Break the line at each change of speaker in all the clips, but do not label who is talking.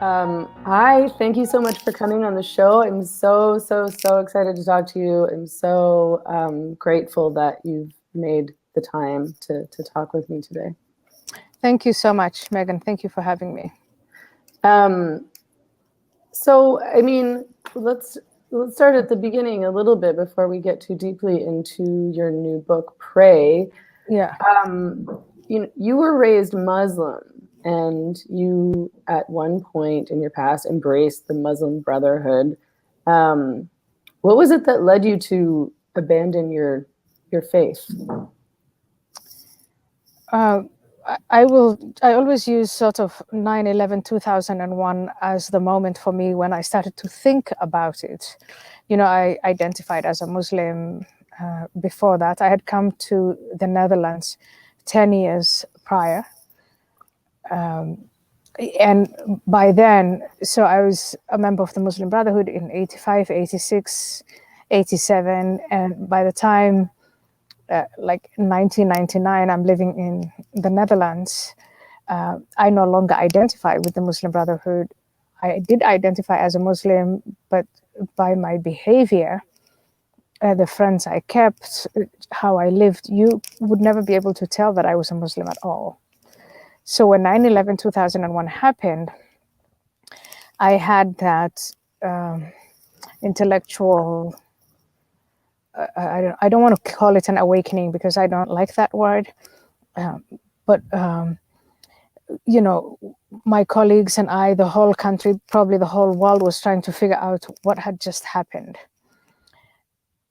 Hi, thank you so much for coming on the show. I'm so excited to talk to you. I'm so grateful that you've made the time to talk with me today.
Thank you so much, Megan. Thank you for having me.
Um, I mean, let's start at the beginning a little bit before we get too deeply into your new book, Pray.
Yeah.
You were raised Muslim, and you at one point in your past embraced the Muslim Brotherhood. What was it that led you to abandon your faith?
I always use sort of 9/11, 2001 as the moment for me when I started to think about it. You know, I identified as a Muslim before that. I had come to the Netherlands 10 years prior. And by then, so I was a member of the Muslim Brotherhood in 85, 86, 87. And by the time like 1999, I'm living in the Netherlands. I no longer identify with the Muslim Brotherhood. I did identify as a Muslim, but by my behavior, the friends I kept, how I lived, you would never be able to tell that I was a Muslim at all. So when 9/11, 2001 happened, I had that intellectual, I don't want to call it an awakening because I don't like that word. But you know, my colleagues and I, the whole country, probably the whole world was trying to figure out what had just happened.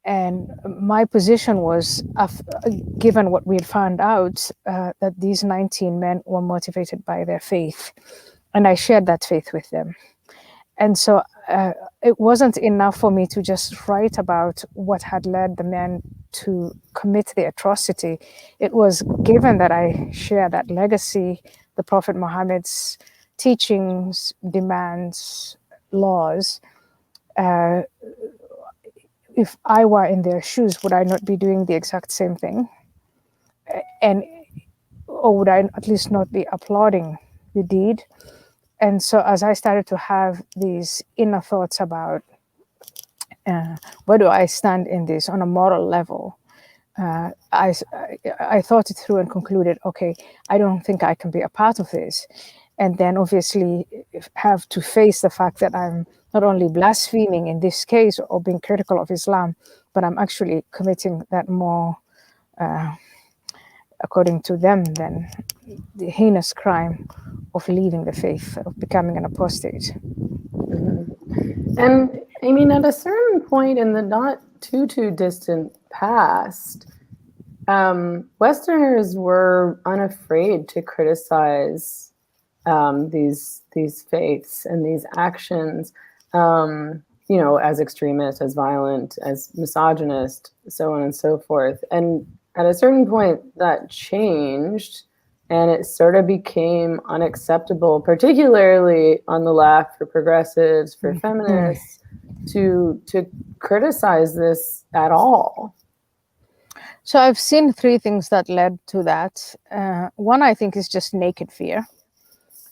And my position was, given what we had found out, that these 19 men were motivated by their faith. And I shared that faith with them. And so it wasn't enough for me to just write about what had led the men to commit the atrocity. It was given that I share that legacy, the Prophet Muhammad's teachings, demands, laws. If I were in their shoes, would I not be doing the exact same thing? And or would I at least not be applauding the deed? And so as I started to have these inner thoughts about where do I stand in this on a moral level, I thought it through and concluded, okay, I don't think I can be a part of this. And then obviously have to face the fact that I'm not only blaspheming in this case or being critical of Islam, but I'm actually committing that more, according to them, than the heinous crime of leaving the faith, of becoming an apostate.
Mm-hmm. And I mean, at a certain point in the not too distant past, Westerners were unafraid to criticize these faiths and these actions, as extremist, as violent, as misogynist, so on and so forth. And at a certain point, that changed, and it sort of became unacceptable, particularly on the left, for progressives, for feminists, to criticize this at all.
So I've seen three things that led to that. One, I think, is just naked fear.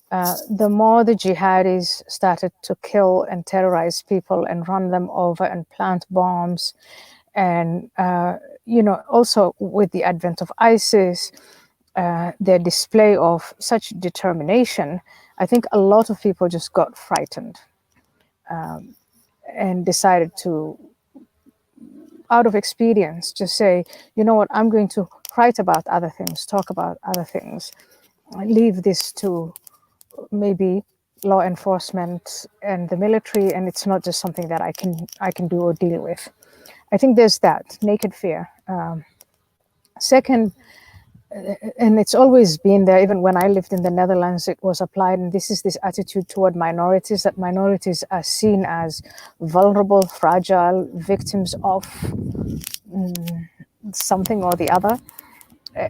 The more the jihadis started to kill and terrorize people and run them over and plant bombs, and also with the advent of ISIS, their display of such determination, I think a lot of people just got frightened and decided to, out of experience, just say, you know what, I'm going to write about other things, talk about other things, leave this to maybe law enforcement and the military, and it's not just something that I can do or deal with. I think there's that naked fear. Second, and it's always been there, even when I lived in the Netherlands, it was applied, and this is this attitude toward minorities, that minorities are seen as vulnerable, fragile, victims of something or the other.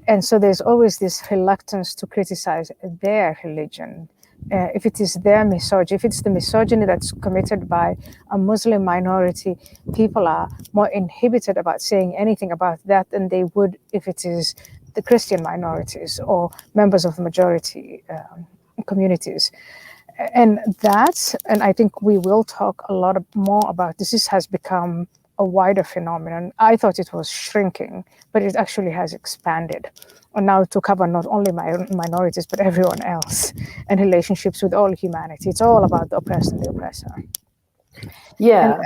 And so there's always this reluctance to criticize their religion. If it is their misogyny, if it's the misogyny that's committed by a Muslim minority, people are more inhibited about saying anything about that than they would if it is the Christian minorities or members of the majority communities. And that, and I think we will talk a lot more about this. This has become a wider phenomenon. I thought it was shrinking, but it actually has expanded. And now to cover not only minorities, but everyone else, and relationships with all humanity. It's all about the oppressed and the oppressor.
Yeah.
And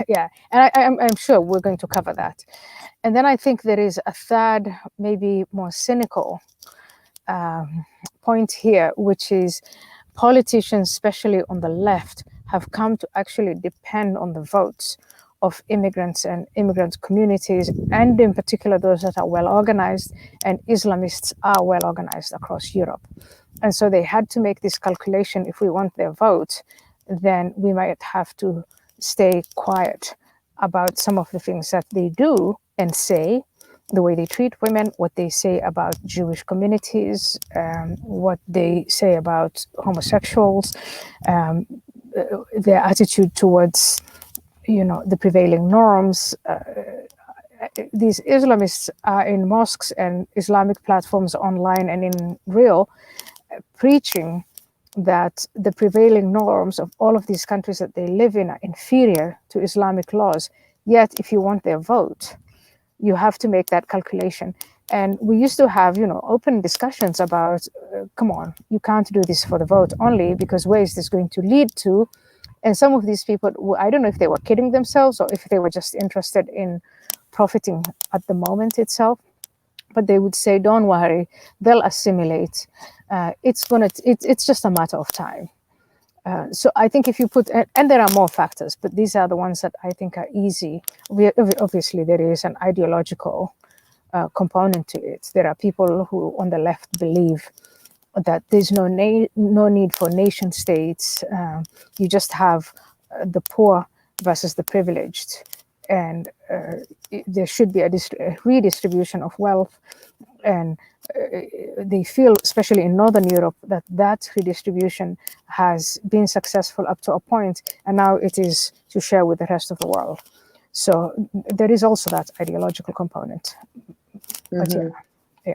yeah. And I'm sure we're going to cover that. And then I think there is a third, maybe more cynical point here, which is politicians, especially on the left, have come to actually depend on the votes of immigrants and immigrant communities, and in particular those that are well organized, and Islamists are well organized across Europe. And so they had to make this calculation: if we want their vote, then we might have to stay quiet about some of the things that they do and say, the way they treat women, what they say about Jewish communities, what they say about homosexuals, their attitude towards, the prevailing norms. These Islamists are in mosques and Islamic platforms online and in real, preaching that the prevailing norms of all of these countries that they live in are inferior to Islamic laws. Yet, if you want their vote, you have to make that calculation. And we used to have, open discussions about, come on, you can't do this for the vote only, because where is this going to lead to? And some of these people, I don't know if they were kidding themselves or if they were just interested in profiting at the moment itself, but they would say, don't worry, they'll assimilate. It's just a matter of time. So I think if you put, and there are more factors, but these are the ones that I think are easy. Obviously, there is an ideological component to it. There are people who on the left believe that there's no need for nation states. You just have the poor versus the privileged. And there should be a redistribution of wealth. And they feel, especially in Northern Europe, that redistribution has been successful up to a point, and now it is to share with the rest of the world. So there is also that ideological component. But yeah.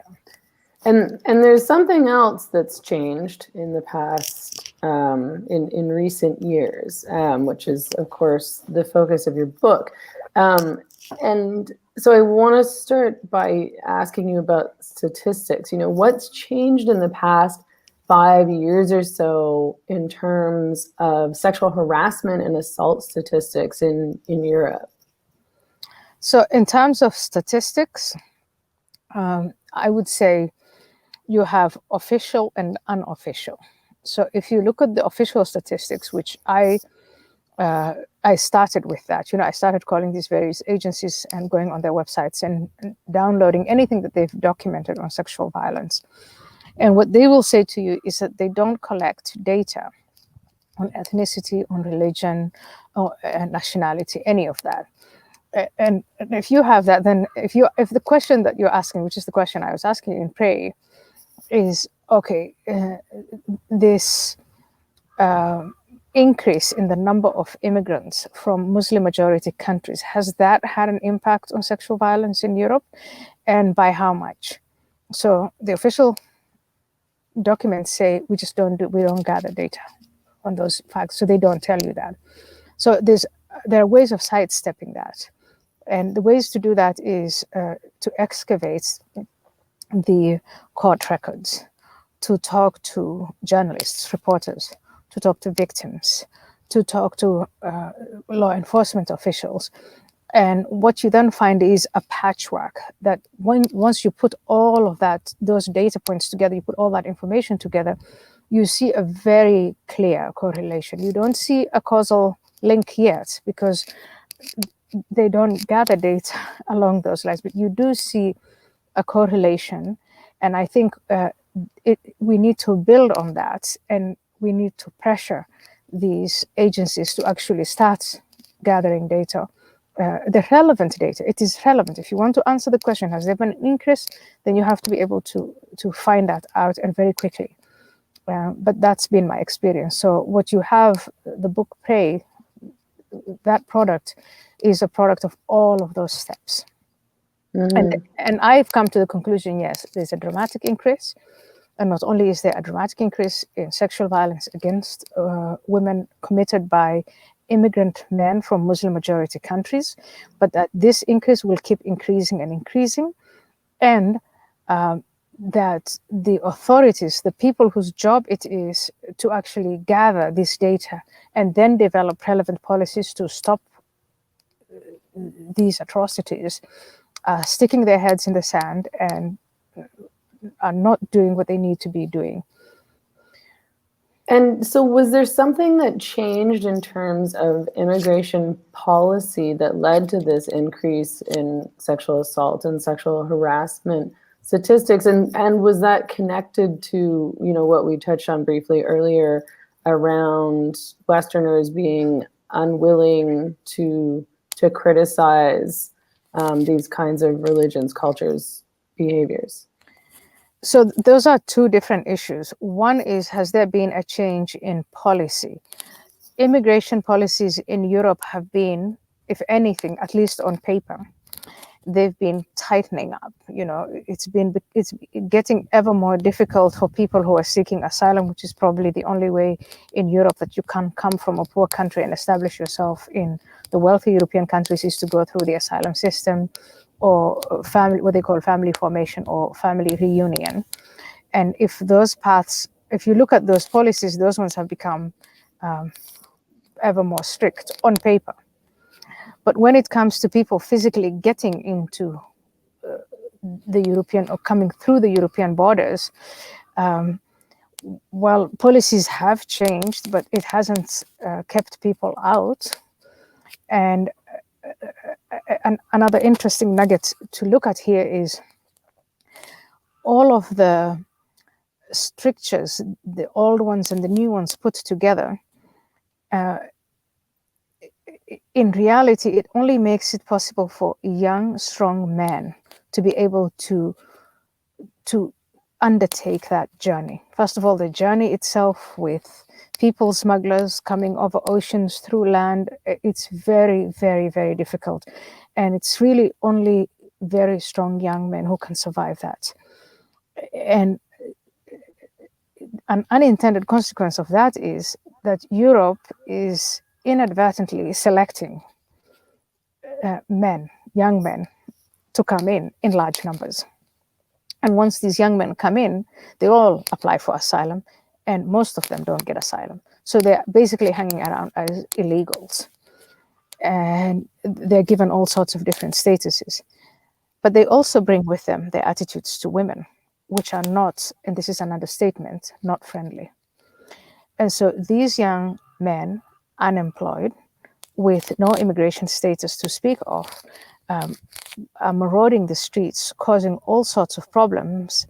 And there's something else that's changed in the past, in recent years, which is, of course, the focus of your book. And so I want to start by asking you about statistics. What's changed in the past 5 years or so in terms of sexual harassment and assault statistics in Europe?
So in terms of statistics, I would say you have official and unofficial. So if you look at the official statistics, which I started with that, I started calling these various agencies and going on their websites and downloading anything that they've documented on sexual violence. And what they will say to you is that they don't collect data on ethnicity, on religion, or nationality, any of that. And if you have that, then if the question that you're asking, which is the question I was asking in Pray, is okay, this increase in the number of immigrants from Muslim majority countries, has that had an impact on sexual violence in Europe, and by how much? So the official documents say we don't gather data on those facts, so they don't tell you that. So there are ways of sidestepping that, and the ways to do that is to excavate the court records, to talk to journalists, reporters, to talk to victims, to talk to law enforcement officials. And what you then find is a patchwork that once you put all of those data points together, you put all that information together, you see a very clear correlation. You don't see a causal link yet because they don't gather data along those lines, but you do see a correlation. And I think we need to build on that, and we need to pressure these agencies to actually start gathering data, the relevant data. It is relevant. If you want to answer the question, has there been an increase, then you have to be able to find that out, and very quickly. But that's been my experience. So what you have, the book Pray, that product is a product of all of those steps. And I've come to the conclusion, yes, there's a dramatic increase. And not only is there a dramatic increase in sexual violence against women committed by immigrant men from Muslim majority countries, but that this increase will keep increasing and increasing, and that the authorities, the people whose job it is to actually gather this data and then develop relevant policies to stop these atrocities, sticking their heads in the sand and are not doing what they need to be doing.
And so was there something that changed in terms of immigration policy that led to this increase in sexual assault and sexual harassment statistics? And was that connected to, you know, what we touched on briefly earlier around Westerners being unwilling to criticize these kinds of religions, cultures, behaviors?
So those are two different issues. One is, has there been a change in policy? Immigration policies in Europe have been, if anything, at least on paper, they've been tightening up. You know, it's getting ever more difficult for people who are seeking asylum, which is probably the only way in Europe that you can come from a poor country and establish yourself in the wealthy European countries, is to go through the asylum system, or family, what they call family formation or family reunion. And if those paths, if you look at those policies, those ones have become ever more strict on paper. But when it comes to people physically getting into the European, or coming through the European borders, well, policies have changed, but it hasn't kept people out. And another interesting nugget to look at here is all of the strictures, the old ones and the new ones put together. In reality, it only makes it possible for young, strong men to be able to undertake that journey. First of all, the journey itself with people smugglers coming over oceans through land, it's very, very, very difficult. And it's really only very strong young men who can survive that. And an unintended consequence of that is that Europe is inadvertently selecting men, young men, to come in large numbers. And once these young men come in, they all apply for asylum, and most of them don't get asylum. So they're basically hanging around as illegals. And they're given all sorts of different statuses. But they also bring with them their attitudes to women, which are not, and this is an understatement, not friendly. And so these young men, unemployed, with no immigration status to speak of, are marauding the streets, causing all sorts of problems,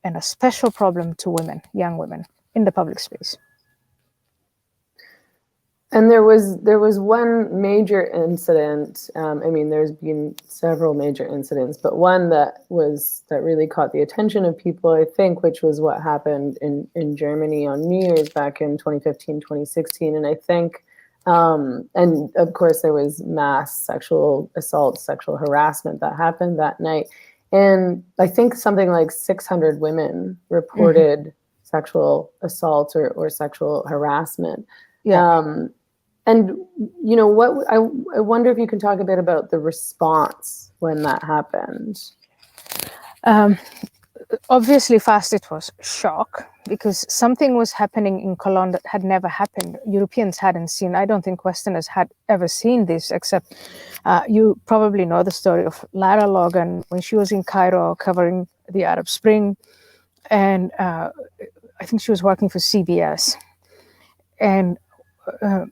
and a special problem to women, young women, in the public space.
And there was one major incident. I mean, there's been several major incidents, but one that really caught the attention of people, I think, which was what happened in Germany on New Year's back in 2015, 2016. And I think, and of course, there was mass sexual assault, sexual harassment that happened that night. And I think something like 600 women reported sexual assault or sexual harassment.
Yeah.
And, you know, what I wonder if you can talk a bit about the response when that happened.
Obviously, first it was shock, because something was happening in Cologne that had never happened. Europeans hadn't seen. I don't think Westerners had ever seen this, except you probably know the story of Lara Logan when she was in Cairo covering the Arab Spring. And I think she was working for CBS. And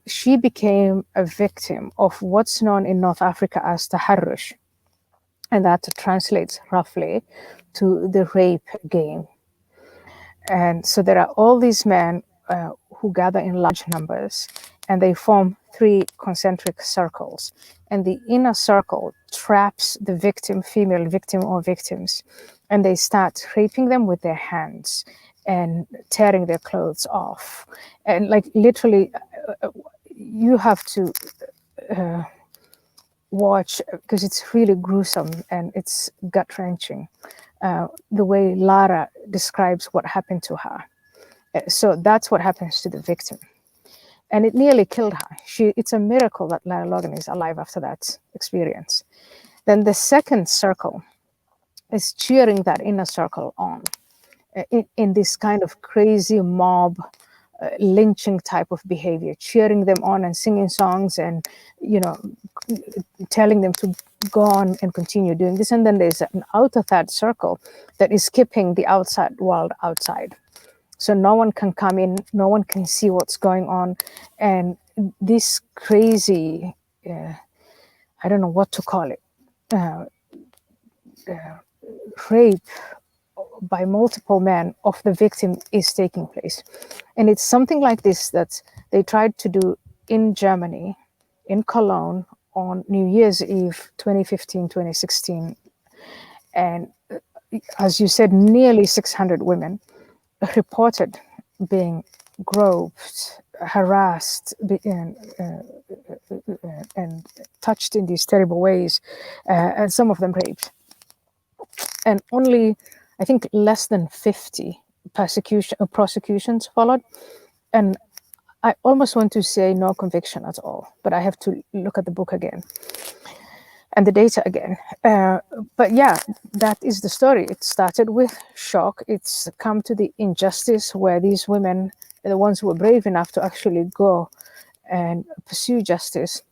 she became a victim of what's known in North Africa as taharrush. And that translates roughly to the rape game. And so there are all these men who gather in large numbers, and they form 3 concentric circles. And the inner circle traps the victim, female victim or victims, and they start raping them with their hands and tearing their clothes off. And like literally, you have to watch, because it's really gruesome and it's gut-wrenching. The way Lara describes what happened to her. So that's what happens to the victim. And it nearly killed her. It's a miracle that Lara Logan is alive after that experience. Then the second circle is cheering that inner circle on in this kind of crazy mob lynching type of behavior, cheering them on and singing songs and, telling them to go on and continue doing this. And then there's an outer third circle that is keeping the outside world outside. So no one can come in, no one can see what's going on. And this crazy, I don't know what to call it, rape by multiple men of the victim is taking place. And it's something like this that they tried to do in Germany, in Cologne, on New Year's Eve, 2015, 2016. And as you said, nearly 600 women reported being groped, harassed, and touched in these terrible ways, and some of them raped. And only, I think, less than 50 prosecutions followed. And I almost want to say no conviction at all, but I have to look at the book again and the data again. But yeah, that is the story. It started with shock. It's come to the injustice where these women, the ones who were brave enough to actually go and pursue justice,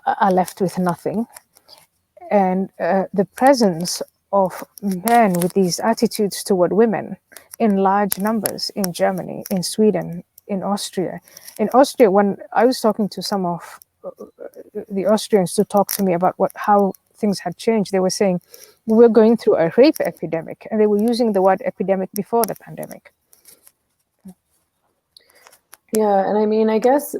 are left with nothing. And the presence of men with these attitudes toward women in large numbers in Germany, in Sweden, in Austria. In Austria, when I was talking to some of the Austrians to talk to me about how things had changed, they were saying, we're going through a rape epidemic, and they were using the word epidemic before the pandemic.
Yeah, and I mean, I guess,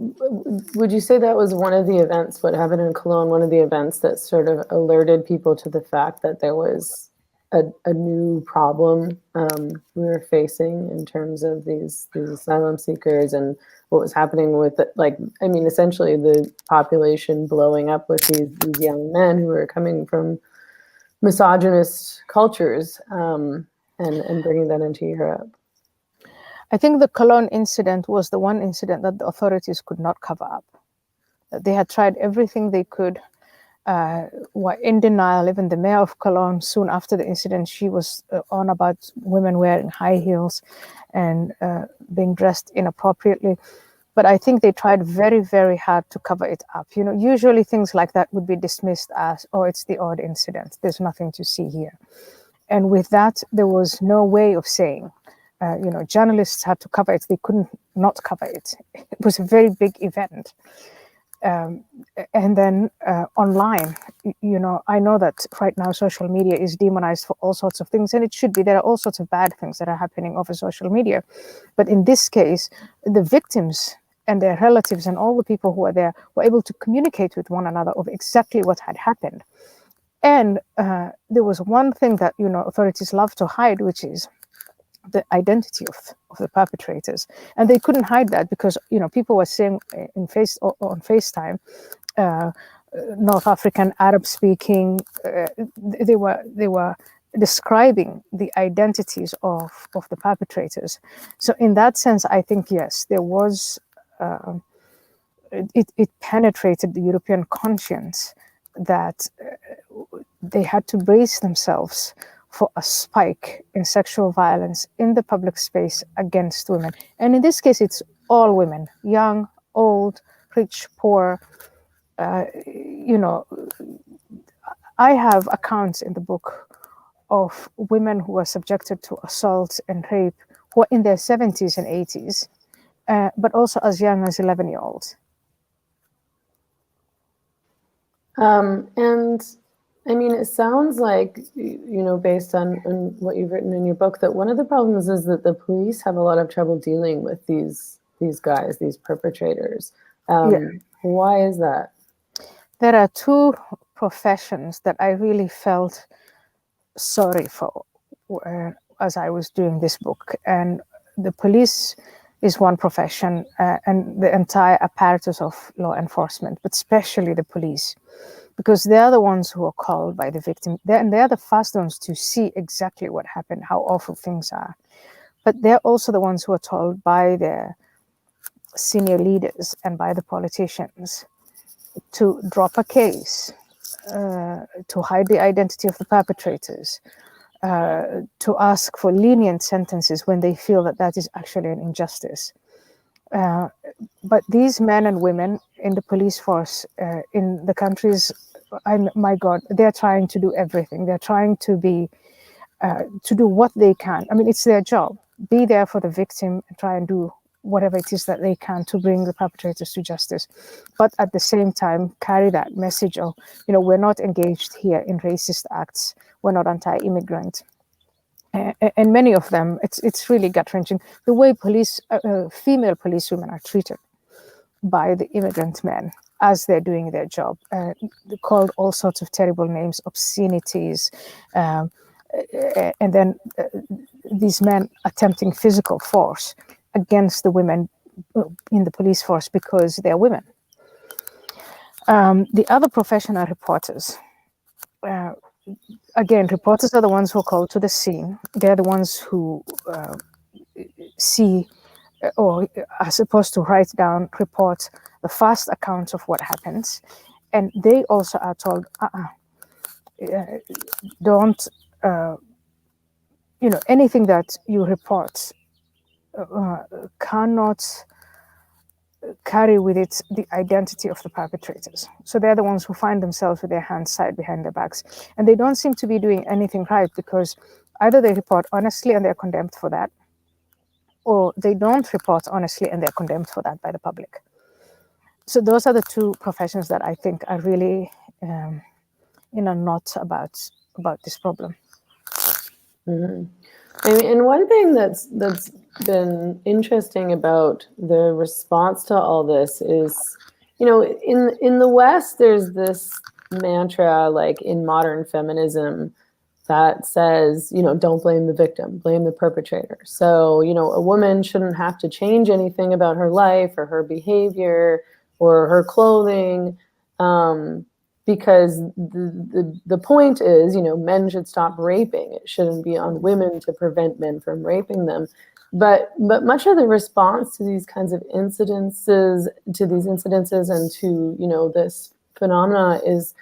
would you say that was one of the events, what happened in Cologne, one of the events that sort of alerted people to the fact that there was a new problem we were facing in terms of these asylum seekers and what was happening with it? Like, I mean, essentially the population blowing up with these young men who were coming from misogynist cultures and bringing that into Europe.
I think the Cologne incident was the one incident that the authorities could not cover up. They had tried everything they could, were in denial. Even the mayor of Cologne, soon after the incident, she was on about women wearing high heels and being dressed inappropriately. But I think they tried very, very hard to cover it up. Usually things like that would be dismissed as, oh, it's the odd incident. There's nothing to see here. And with that, there was no way of saying, journalists had to cover it. They couldn't not cover it. It was a very big event. And then online, I know that right now social media is demonized for all sorts of things, and it should be. There are all sorts of bad things that are happening over social media. But in this case, the victims and their relatives and all the people who are there were able to communicate with one another of exactly what had happened. And there was one thing that, authorities love to hide, which is the identity of the perpetrators. And they couldn't hide that because, people were saying on FaceTime, North African, Arab speaking, they were describing the identities of the perpetrators. So in that sense, I think, yes, there was, it penetrated the European conscience that they had to brace themselves for a spike in sexual violence in the public space against women. And in this case, it's all women, young, old, rich, poor. I have accounts in the book of women who were subjected to assault and rape who are in their 70s and 80s, but also as young as 11-year-olds.
And I mean, it sounds like, based on what you've written in your book, that one of the problems is that the police have a lot of trouble dealing with these guys, these perpetrators. Why is that?
There are two professions that I really felt sorry for as I was doing this book. And the police is one profession, and the entire apparatus of law enforcement, but especially the police. because they're the ones who are called by the victim. They're the first ones to see exactly what happened, how awful things are. But they're also the ones who are told by their senior leaders and by the politicians to drop a case, to hide the identity of the perpetrators, to ask for lenient sentences when they feel that that is actually an injustice. But these men and women in the police force in the countries, my God, they're trying to do everything. They're trying to do what they can. I mean, it's their job. Be there for the victim and try and do whatever it is that they can to bring the perpetrators to justice. But at the same time, carry that message of, we're not engaged here in racist acts. We're not anti-immigrant. And many of them, it's really gut-wrenching. The way female policewomen are treated by the immigrant men as they're doing their job. They're called all sorts of terrible names, obscenities, and then these men attempting physical force against the women in the police force because they're women. The other profession are reporters. Again, reporters are the ones who are called to the scene. They're the ones who see or are supposed to write down, report the first account of what happens. And they also are told, don't, anything that you report cannot carry with it the identity of the perpetrators. So they're the ones who find themselves with their hands tied behind their backs. And they don't seem to be doing anything right, because either they report honestly and they're condemned for that, or they don't report honestly and they're condemned for that by the public. So those are the two professions that I think are really in a knot about this problem.
Mm-hmm. And one thing that's been interesting about the response to all this is, in the West, there's this mantra, like in modern feminism, that says, don't blame the victim, blame the perpetrator. So, a woman shouldn't have to change anything about her life or her behavior or her clothing, because the point is, men should stop raping. It shouldn't be on women to prevent men from raping them. But much of the response to these kinds of incidences, and to, this phenomena is,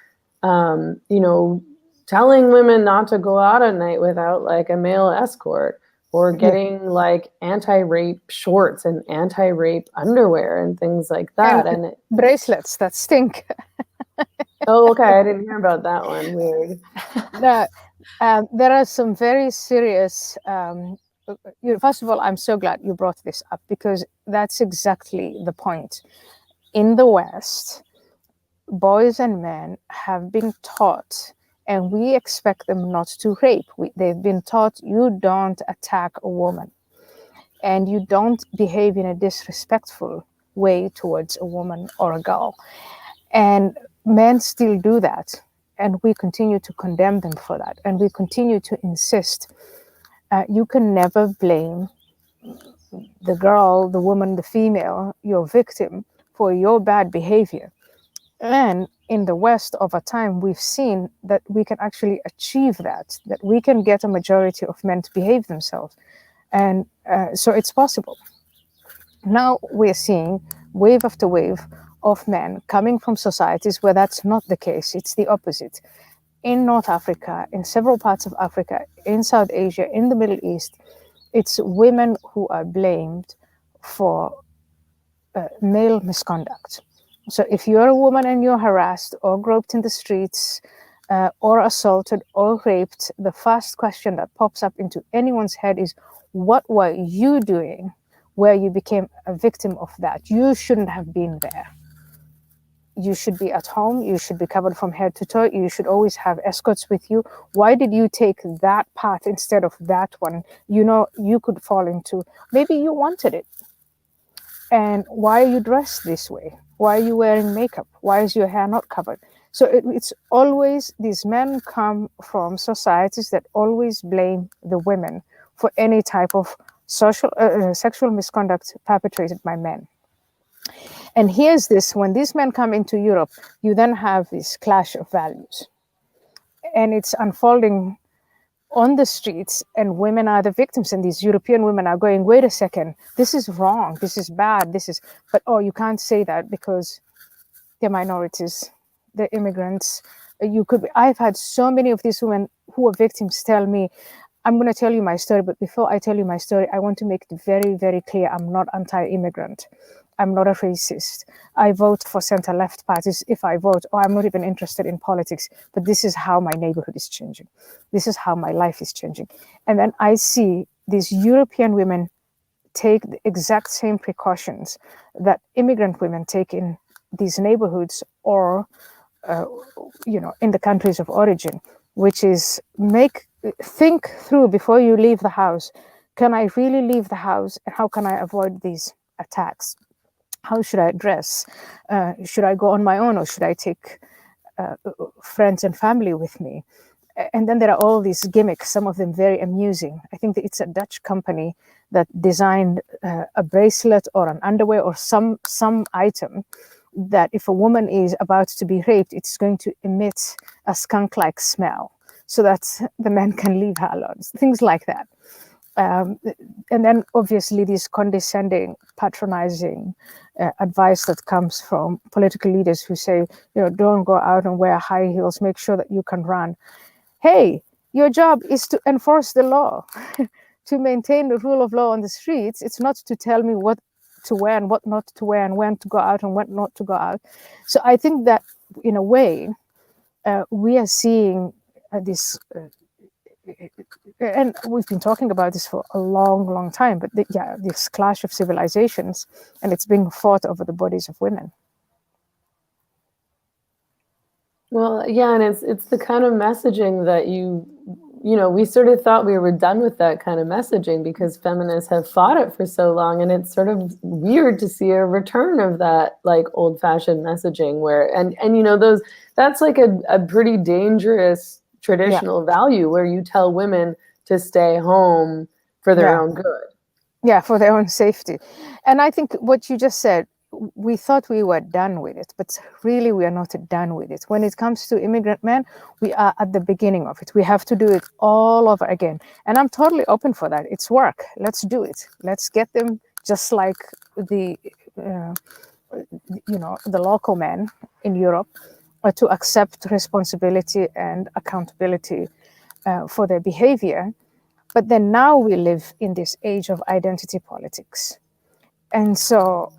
telling women not to go out at night without like a male escort, or getting like anti-rape shorts and anti-rape underwear and things like that. And
bracelets that stink.
Oh, okay. I didn't hear about that one. Weird.
There are some very serious. First of all, I'm so glad you brought this up, because that's exactly the point. In the West, boys and men have been taught, and we expect them not to rape. They've been taught, you don't attack a woman, and you don't behave in a disrespectful way towards a woman or a girl. And men still do that, and we continue to condemn them for that, and we continue to insist you can never blame the girl, the woman, the female, your victim, for your bad behavior. And in the West, over time, we've seen that we can actually achieve that we can get a majority of men to behave themselves. And so it's possible. Now we're seeing wave after wave of men coming from societies where that's not the case. It's the opposite. In North Africa, in several parts of Africa, in South Asia, in the Middle East, it's women who are blamed for male misconduct. So if you're a woman and you're harassed or groped in the streets or assaulted or raped, the first question that pops up into anyone's head is, what were you doing where you became a victim of that? You shouldn't have been there. You should be at home. You should be covered from head to toe. You should always have escorts with you. Why did you take that path instead of that one? You could fall into, maybe you wanted it. And why are you dressed this way? Why are you wearing makeup? Why is your hair not covered? So it's always, these men come from societies that always blame the women for any type of sexual misconduct perpetrated by men. And here's this, when these men come into Europe, you then have this clash of values. And it's unfolding on the streets, and women are the victims, and these European women are going, wait a second, this is wrong, this is bad, this is, but oh, you can't say that because they're minorities, they're immigrants. I've had so many of these women who are victims tell me, I'm going to tell you my story, but before I tell you my story, I want to make it very, very clear, I'm not anti-immigrant. I'm not a racist. I vote for center-left parties if I vote, or I'm not even interested in politics, but this is how my neighborhood is changing. This is how my life is changing. And then I see these European women take the exact same precautions that immigrant women take in these neighborhoods or, in the countries of origin, which is think through before you leave the house. Can I really leave the house, and how can I avoid these attacks? How should I dress? Should I go on my own, or should I take friends and family with me? And then there are all these gimmicks, some of them very amusing. I think that it's a Dutch company that designed a bracelet or an underwear or some item that if a woman is about to be raped, it's going to emit a skunk-like smell so that the men can leave her alone. Things like that. And then obviously this condescending, patronizing advice that comes from political leaders who say, don't go out and wear high heels, make sure that you can run. Hey, your job is to enforce the law, to maintain the rule of law on the streets. It's not to tell me what to wear and what not to wear and when to go out and when not to go out. So I think that in a way, we are seeing this, and we've been talking about this for a long, long time, but this clash of civilizations, and it's being fought over the bodies of women.
Well, yeah, and it's the kind of messaging that we sort of thought we were done with that kind of messaging because feminists have fought it for so long, and it's sort of weird to see a return of that like old-fashioned messaging where that's like a pretty dangerous traditional value where you tell women to stay home for their own good.
Yeah, for their own safety. And I think what you just said, we thought we were done with it, but really we are not done with it. When it comes to immigrant men, we are at the beginning of it. We have to do it all over again. And I'm totally open for that. It's work. Let's do it. Let's get them just like the local men in Europe to accept responsibility and accountability for their behavior. But then now we live in this age of identity politics. And so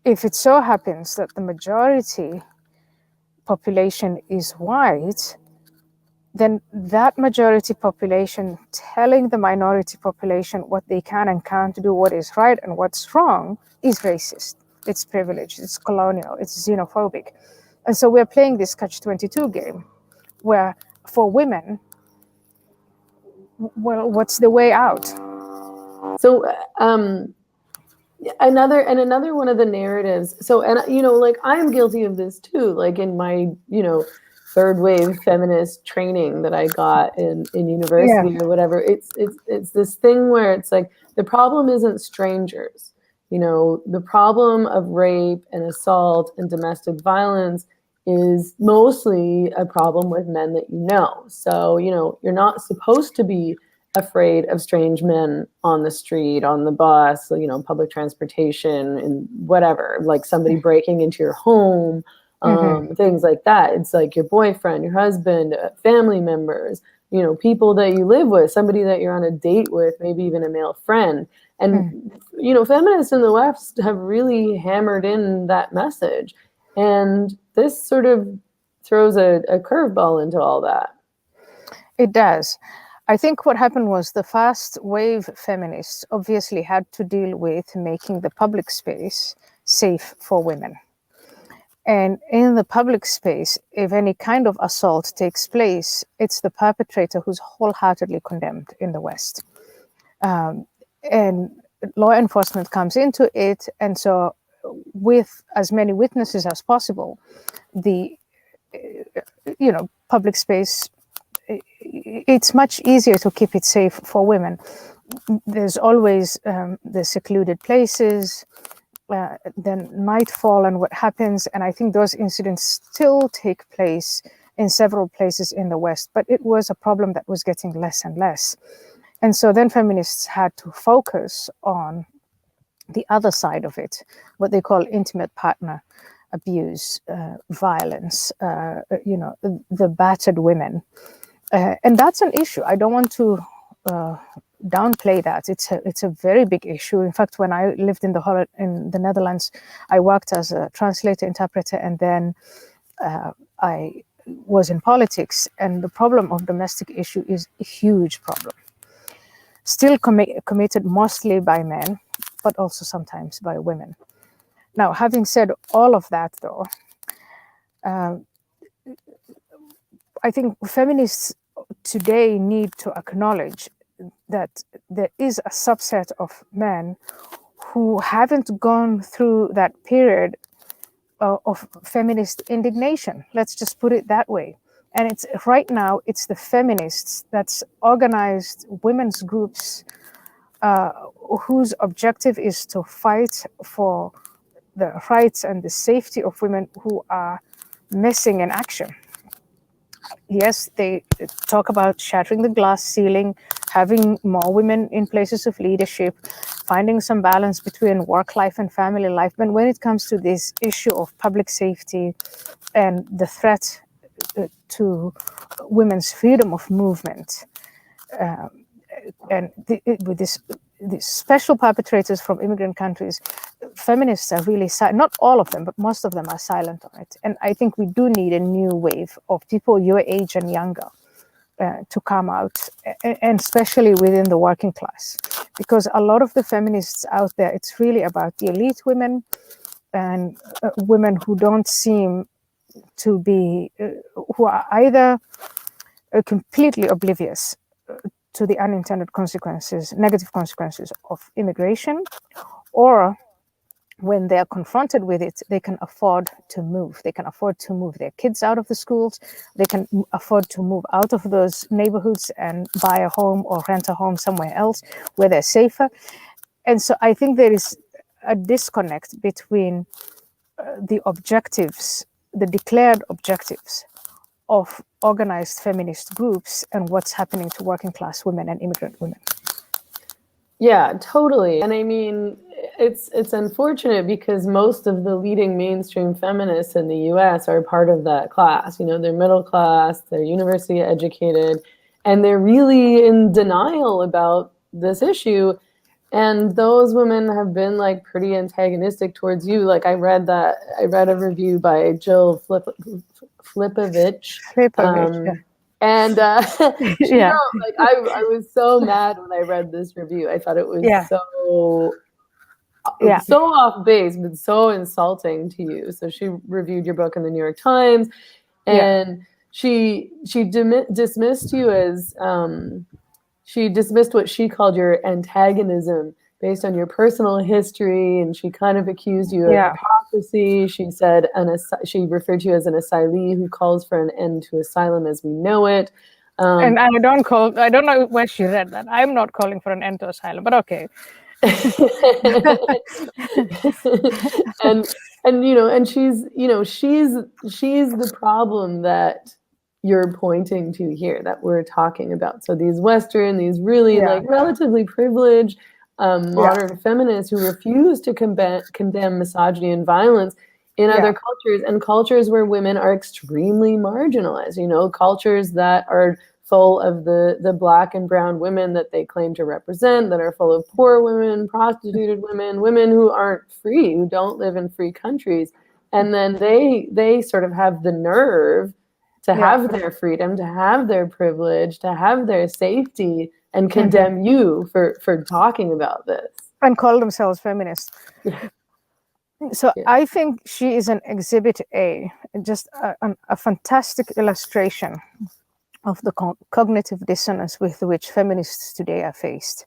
if it so happens that the majority population is white, then that majority population telling the minority population what they can and can't do, what is right and what's wrong, is racist. It's privileged, it's colonial, it's xenophobic. And so we're playing this catch-22 game where for women, well, what's the way out?
So another one of the narratives. So, and like I am guilty of this too. Like in my third wave feminist training that I got in university or whatever. It's this thing where it's like the problem isn't strangers. The problem of rape and assault and domestic violence is mostly a problem with men that you know. So you're not supposed to be afraid of strange men on the street, on the bus, public transportation, and whatever, like somebody breaking into your home, things like that. It's like your boyfriend, your husband, family members, people that you live with, somebody that you're on a date with, maybe even a male friend. And, feminists in the left have really hammered in that message. And this sort of throws a curveball into all that.
It does. I think what happened was the first wave feminists obviously had to deal with making the public space safe for women. And in the public space, if any kind of assault takes place, it's the perpetrator who's wholeheartedly condemned in the West. And law enforcement comes into it. And so with as many witnesses as possible, the public space, it's much easier to keep it safe for women. There's always the secluded places. then nightfall and what happens. And I think those incidents still take place in several places in the West, but it was a problem that was getting less and less. And so then feminists had to focus on the other side of it, what they call intimate partner abuse, violence, the battered women. And that's an issue. I don't want to downplay that. It's a very big issue. In fact, when I lived in the Netherlands, I worked as a translator, interpreter, and then I was in politics. And the problem of domestic issue is a huge problem. Still committed mostly by men, but also sometimes by women. Now, having said all of that, though, I think feminists today need to acknowledge that there is a subset of men who haven't gone through that period of feminist indignation. Let's just put it that way. And it's right now, it's the feminists that's organized women's groups whose objective is to fight for the rights and the safety of women who are missing in action. Yes, they talk about shattering the glass ceiling, having more women in places of leadership, finding some balance between work life and family life. But when it comes to this issue of public safety and the threat to women's freedom of movement, and with these special perpetrators from immigrant countries, feminists are really not all of them, but most of them are silent on it. And I think we do need a new wave of people your age and younger to come out, and especially within the working class, because a lot of the feminists out there, it's really about the elite women and women who don't seem to be, who are either completely oblivious to the unintended consequences, negative consequences of immigration, or when they are confronted with it, they can afford to move. They can afford to move their kids out of the schools. They can afford to move out of those neighborhoods and buy a home or rent a home somewhere else where they're safer. And so I think there is a disconnect between the objectives, the declared objectives of organized feminist groups and what's happening to working class women and immigrant women.
Yeah, totally. And I mean, it's unfortunate because most of the leading mainstream feminists in the US are part of that class. You know, they're middle class, they're university educated, and they're really in denial about this issue. And those women have been like pretty antagonistic towards you. Like I read a review by Jill Flipovich.
Yeah.
And she
Yeah.
wrote, like, I was so mad when I read this review. I thought it was so off base, but so insulting to you. So she reviewed your book in the New York Times, and she dismissed you as she dismissed what she called your antagonism based on your personal history, and she kind of accused you of hypocrisy. She said she referred to you as an asylee who calls for an end to asylum as we know it.
And I don't know where she read that. I'm not calling for an end to asylum, but okay.
and you know, and she's the problem that you're pointing to here, that we're talking about. So these Western, these really like relatively privileged modern feminists who refuse to condemn misogyny and violence in other cultures, and cultures where women are extremely marginalized, you know, cultures that are full of the Black and brown women that they claim to represent, that are full of poor women, prostituted women, women who aren't free, who don't live in free countries. And then they sort of have the nerve to have their freedom, to have their privilege, to have their safety, and condemn you for talking about this.
And call themselves feminists. So I think she is an exhibit A, just a fantastic illustration of the cognitive dissonance with which feminists today are faced.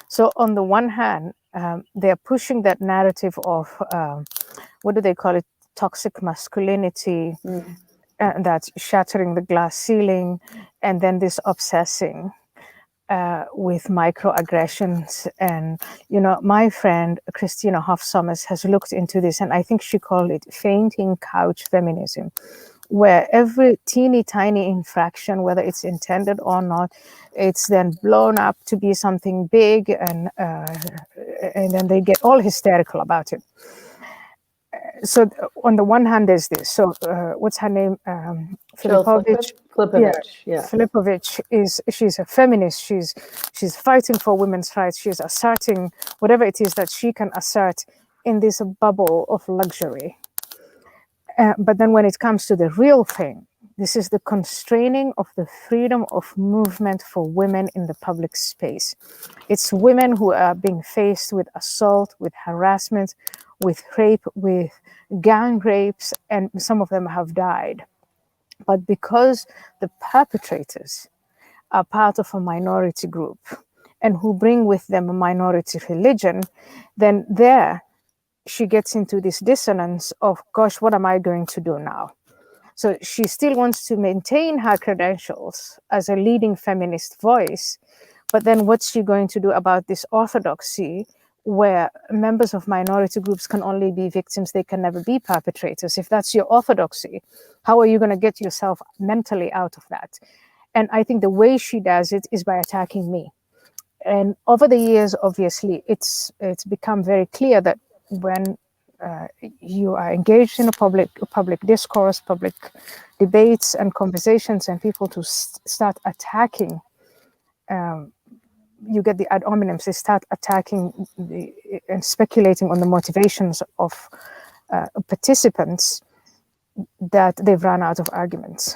So on the one hand, they're pushing that narrative of, what do they call it, toxic masculinity, that's shattering the glass ceiling, and then this obsessing. with microaggressions. And, my friend, Christina Hoff Sommers, has looked into this, and I think she called it fainting couch feminism, where every teeny tiny infraction, whether it's intended or not, it's then blown up to be something big, and then they get all hysterical about it. So on the one hand, there's this. So what's her name? Filipovich. Filipovich she's a feminist. She's fighting for women's rights. She's asserting whatever it is that she can assert in this bubble of luxury. But then when it comes to the real thing, this is the constraining of the freedom of movement for women in the public space. It's women who are being faced with assault, with harassment, with rape, with gang rapes, and some of them have died. But because the perpetrators are part of a minority group and who bring with them a minority religion, then there she gets into this dissonance of, gosh, what am I going to do now? So she still wants to maintain her credentials as a leading feminist voice, but then what's she going to do about this orthodoxy where members of minority groups can only be victims, they can never be perpetrators? If that's your orthodoxy, how are you going to get yourself mentally out of that? And I think the way she does it is by attacking me. And over the years, obviously, it's become very clear that when you are engaged in a public discourse, public debates and conversations, and people to start attacking, you get the ad hominems. They start attacking and speculating on the motivations of participants, that they've run out of arguments,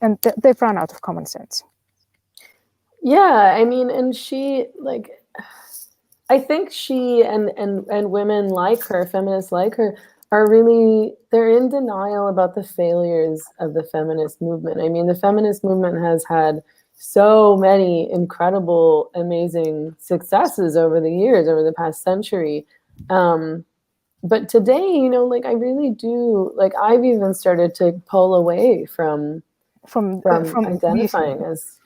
and they've run out of common sense.
Yeah, I mean, and she, like, I think she and women like her, feminists like her, are really, they're in denial about the failures of the feminist movement. I mean, the feminist movement has had so many incredible, amazing successes over the years, over the past century. But today, like, I really do, like, I've even started to pull away from identifying as,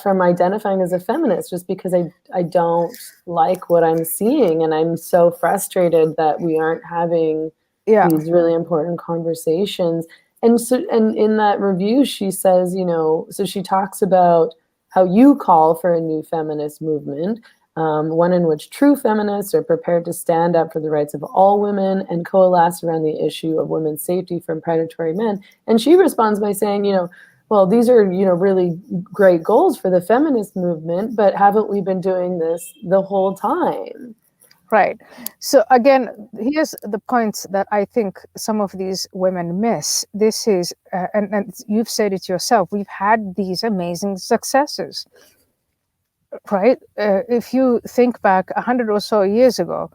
from identifying as a feminist, just because I don't like what I'm seeing, and I'm so frustrated that we aren't having these really important conversations. And so, and in that review, she says, so she talks about how you call for a new feminist movement, one in which true feminists are prepared to stand up for the rights of all women and coalesce around the issue of women's safety from predatory men. And she responds by saying, well, these are, really great goals for the feminist movement, but haven't we been doing this the whole time?
Right. So again, here's the point that I think some of these women miss. This is, and you've said it yourself, we've had these amazing successes, right? If you think back 100 or so years ago,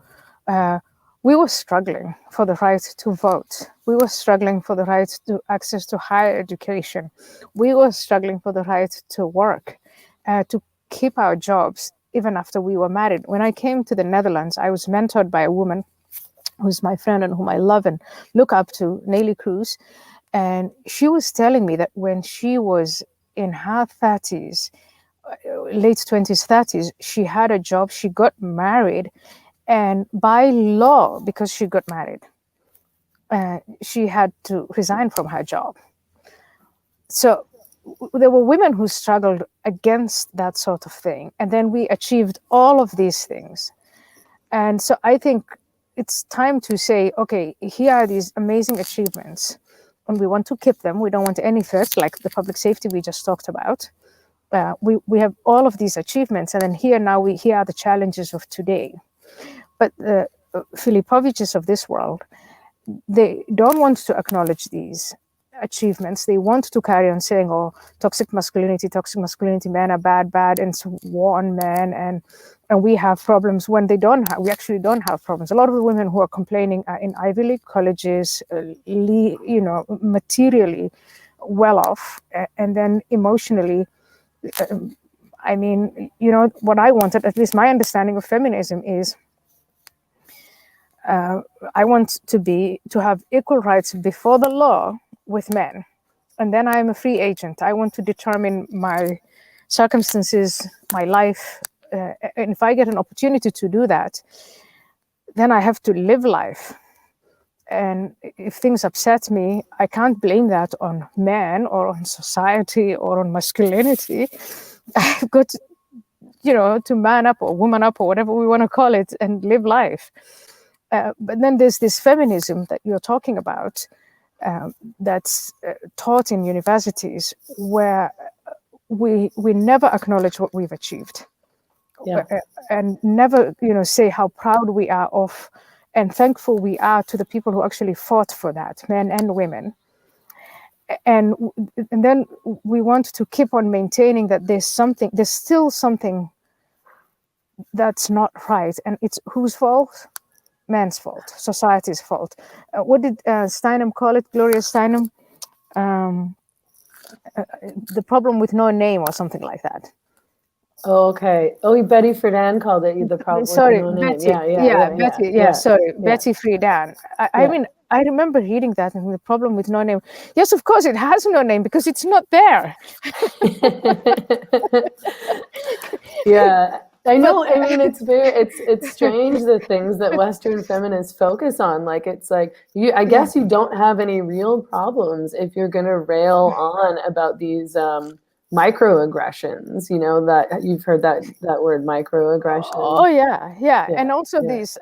we were struggling for the right to vote. We were struggling for the right to access to higher education. We were struggling for the right to work, to keep our jobs, even after we were married. When I came to the Netherlands, I was mentored by a woman who's my friend and whom I love and look up to, Nelly Cruz. And she was telling me that when she was in her 30s, late 20s, 30s, she had a job, she got married, and by law, because she got married, she had to resign from her job. So there were women who struggled against that sort of thing. And then we achieved all of these things. And so I think it's time to say, okay, here are these amazing achievements, and we want to keep them. We don't want any threats, like the public safety we just talked about. We have all of these achievements, and then here are the challenges of today. But the Filipoviches of this world, they don't want to acknowledge these achievements. They want to carry on saying, oh, toxic masculinity, men are bad, and it's war on men, and we have problems, when we actually don't have problems. A lot of the women who are complaining are in Ivy League colleges, materially well off, and then emotionally, I mean, what I wanted, at least my understanding of feminism is, I want to have equal rights before the law with men, and then I'm a free agent. I want to determine my circumstances, my life, and if I get an opportunity to do that, then I have to live life. And if things upset me, I can't blame that on men or on society or on masculinity. I've got to, to man up or woman up or whatever we want to call it and live life. But then there's this feminism that you're talking about that's taught in universities, where we never acknowledge what we've achieved, and never say how proud we are of and thankful we are to the people who actually fought for that, men and women. And then we want to keep on maintaining that there's still something that's not right, and it's whose fault? Man's fault, society's fault. What did Steinem call it? Gloria Steinem? The problem with no name, or something like that.
Oh, okay. Oh, Betty Friedan called it the problem with no name.
Betty. Betty. Sorry, Betty Friedan. I mean, I remember reading that, and the problem with no name. Yes, of course, it has no name because it's not there.
Yeah. I know. I mean, it's strange, the things that Western feminists focus on. Like, it's like I guess you don't have any real problems if you're going to rail on about these microaggressions. That you've heard that word, microaggression.
Oh yeah. And also these,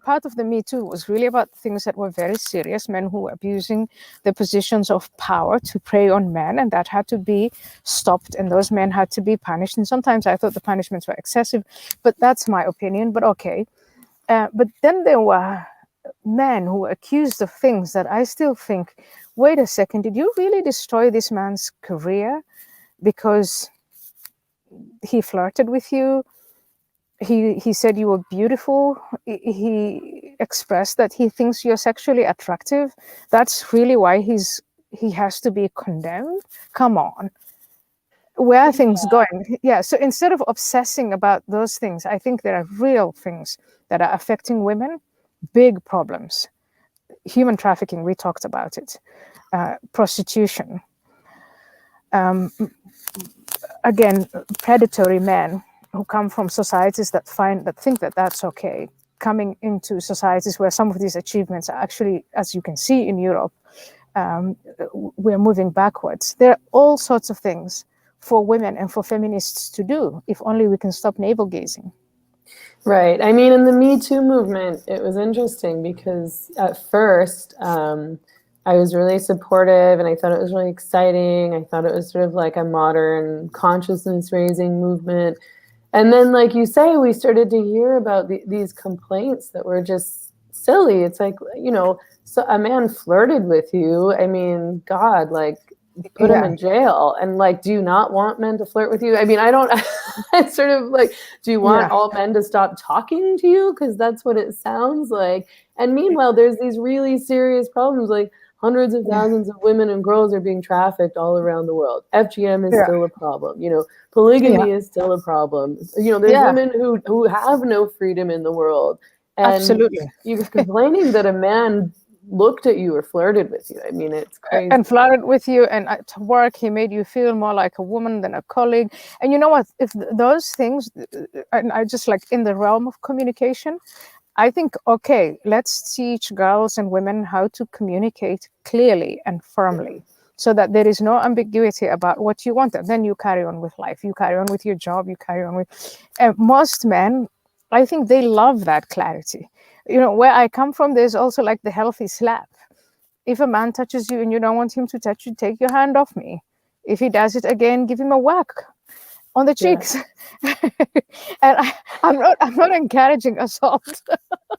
part of the Me Too was really about things that were very serious, men who were abusing the positions of power to prey on men, and that had to be stopped, and those men had to be punished. And sometimes I thought the punishments were excessive, but that's my opinion, but okay. But then there were men who were accused of things that I still think, wait a second, did you really destroy this man's career because he flirted with you? He said you were beautiful. He expressed that he thinks you're sexually attractive. That's really why he has to be condemned? Come on. Where are things going? Yeah, so instead of obsessing about those things, I think there are real things that are affecting women, big problems. Human trafficking, we talked about it. Prostitution. Again, predatory men who come from societies that think that that's okay, coming into societies where some of these achievements are actually, as you can see in Europe, we're moving backwards. There are all sorts of things for women and for feminists to do, if only we can stop navel gazing.
Right. I mean, in the Me Too movement, it was interesting because at first I was really supportive, and I thought it was really exciting. I thought it was sort of like a modern consciousness-raising movement. And then, like you say, we started to hear about these complaints that were just silly. It's like, so a man flirted with you. I mean, God, like, put him in jail. And like, do you not want men to flirt with you? I mean, I don't, it's sort of like, do you want all men to stop talking to you? Because that's what it sounds like. And meanwhile, there's these really serious problems, like hundreds of thousands of women and girls are being trafficked all around the world. FGM is still a problem. Polygamy is still a problem. There's women who have no freedom in the world. And
absolutely.
You're complaining that a man looked at you or flirted with you. I mean, it's crazy.
And flirted with you, and at work he made you feel more like a woman than a colleague. And you know what? If those things, and I just like in the realm of communication, I think, okay, let's teach girls and women how to communicate clearly and firmly, so that there is no ambiguity about what you want. And then you carry on with life. You carry on with your job. You carry on with... most men, I think they love that clarity. Where I come from, there's also like the healthy slap. If a man touches you and you don't want him to touch you, take your hand off me. If he does it again, give him a whack on the cheeks. And I'm not encouraging assault.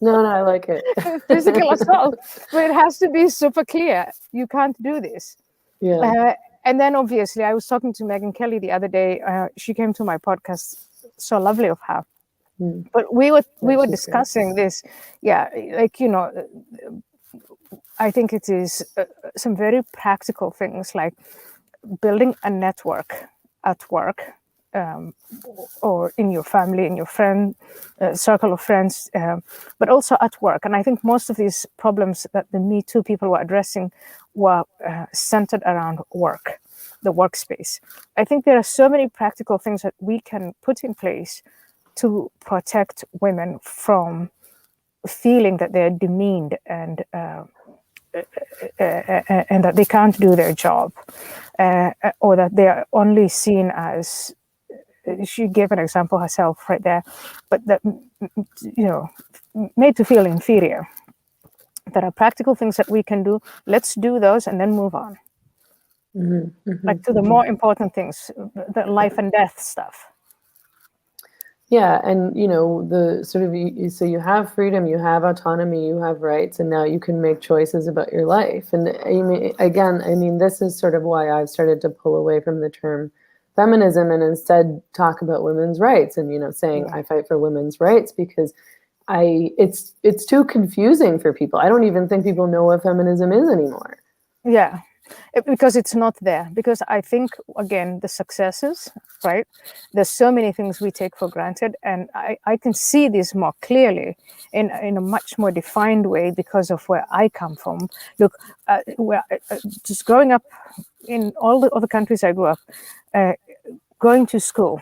No, I like it.
Physical assault, but it has to be super clear. You can't do this.
Yeah.
And then obviously, I was talking to Megan Kelly the other day. She came to my podcast. So lovely of her. But we were discussing this. Yeah, like I think it is some very practical things, like building a network at work, or in your family, in your friend circle of friends, but also at work. And I think most of these problems that the Me Too people were addressing were centered around work. the workspace. I think there are so many practical things that we can put in place to protect women from feeling that they're demeaned and that they can't do their job, or that they are only seen as, she gave an example herself right there, but that, made to feel inferior. There are practical things that we can do. Let's do those and then move on. Like to the more important things, the life and death stuff.
Yeah, and the sort of, so you have freedom, you have autonomy, you have rights, and now you can make choices about your life. And this is sort of why I've started to pull away from the term feminism and instead talk about women's rights and saying I fight for women's rights, because it's too confusing for people. I don't even think people know what feminism is anymore.
Yeah. Because it's not there. Because I think, again, the successes, right? There's so many things we take for granted. And I can see this more clearly in a much more defined way because of where I come from. Look, just growing up in all the other countries I grew up, going to school,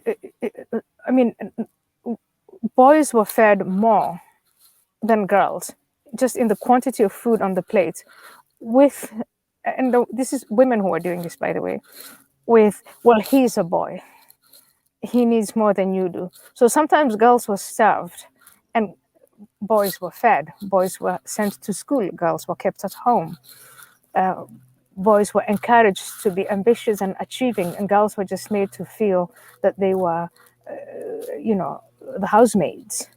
I mean, boys were fed more than girls, just in the quantity of food on the plate. This is women who are doing this, by the way, well, he's a boy, he needs more than you do. So sometimes girls were starved and boys were fed. Boys were sent to school, girls were kept at home. Boys were encouraged to be ambitious and achieving, and girls were just made to feel that they were, the housemaids.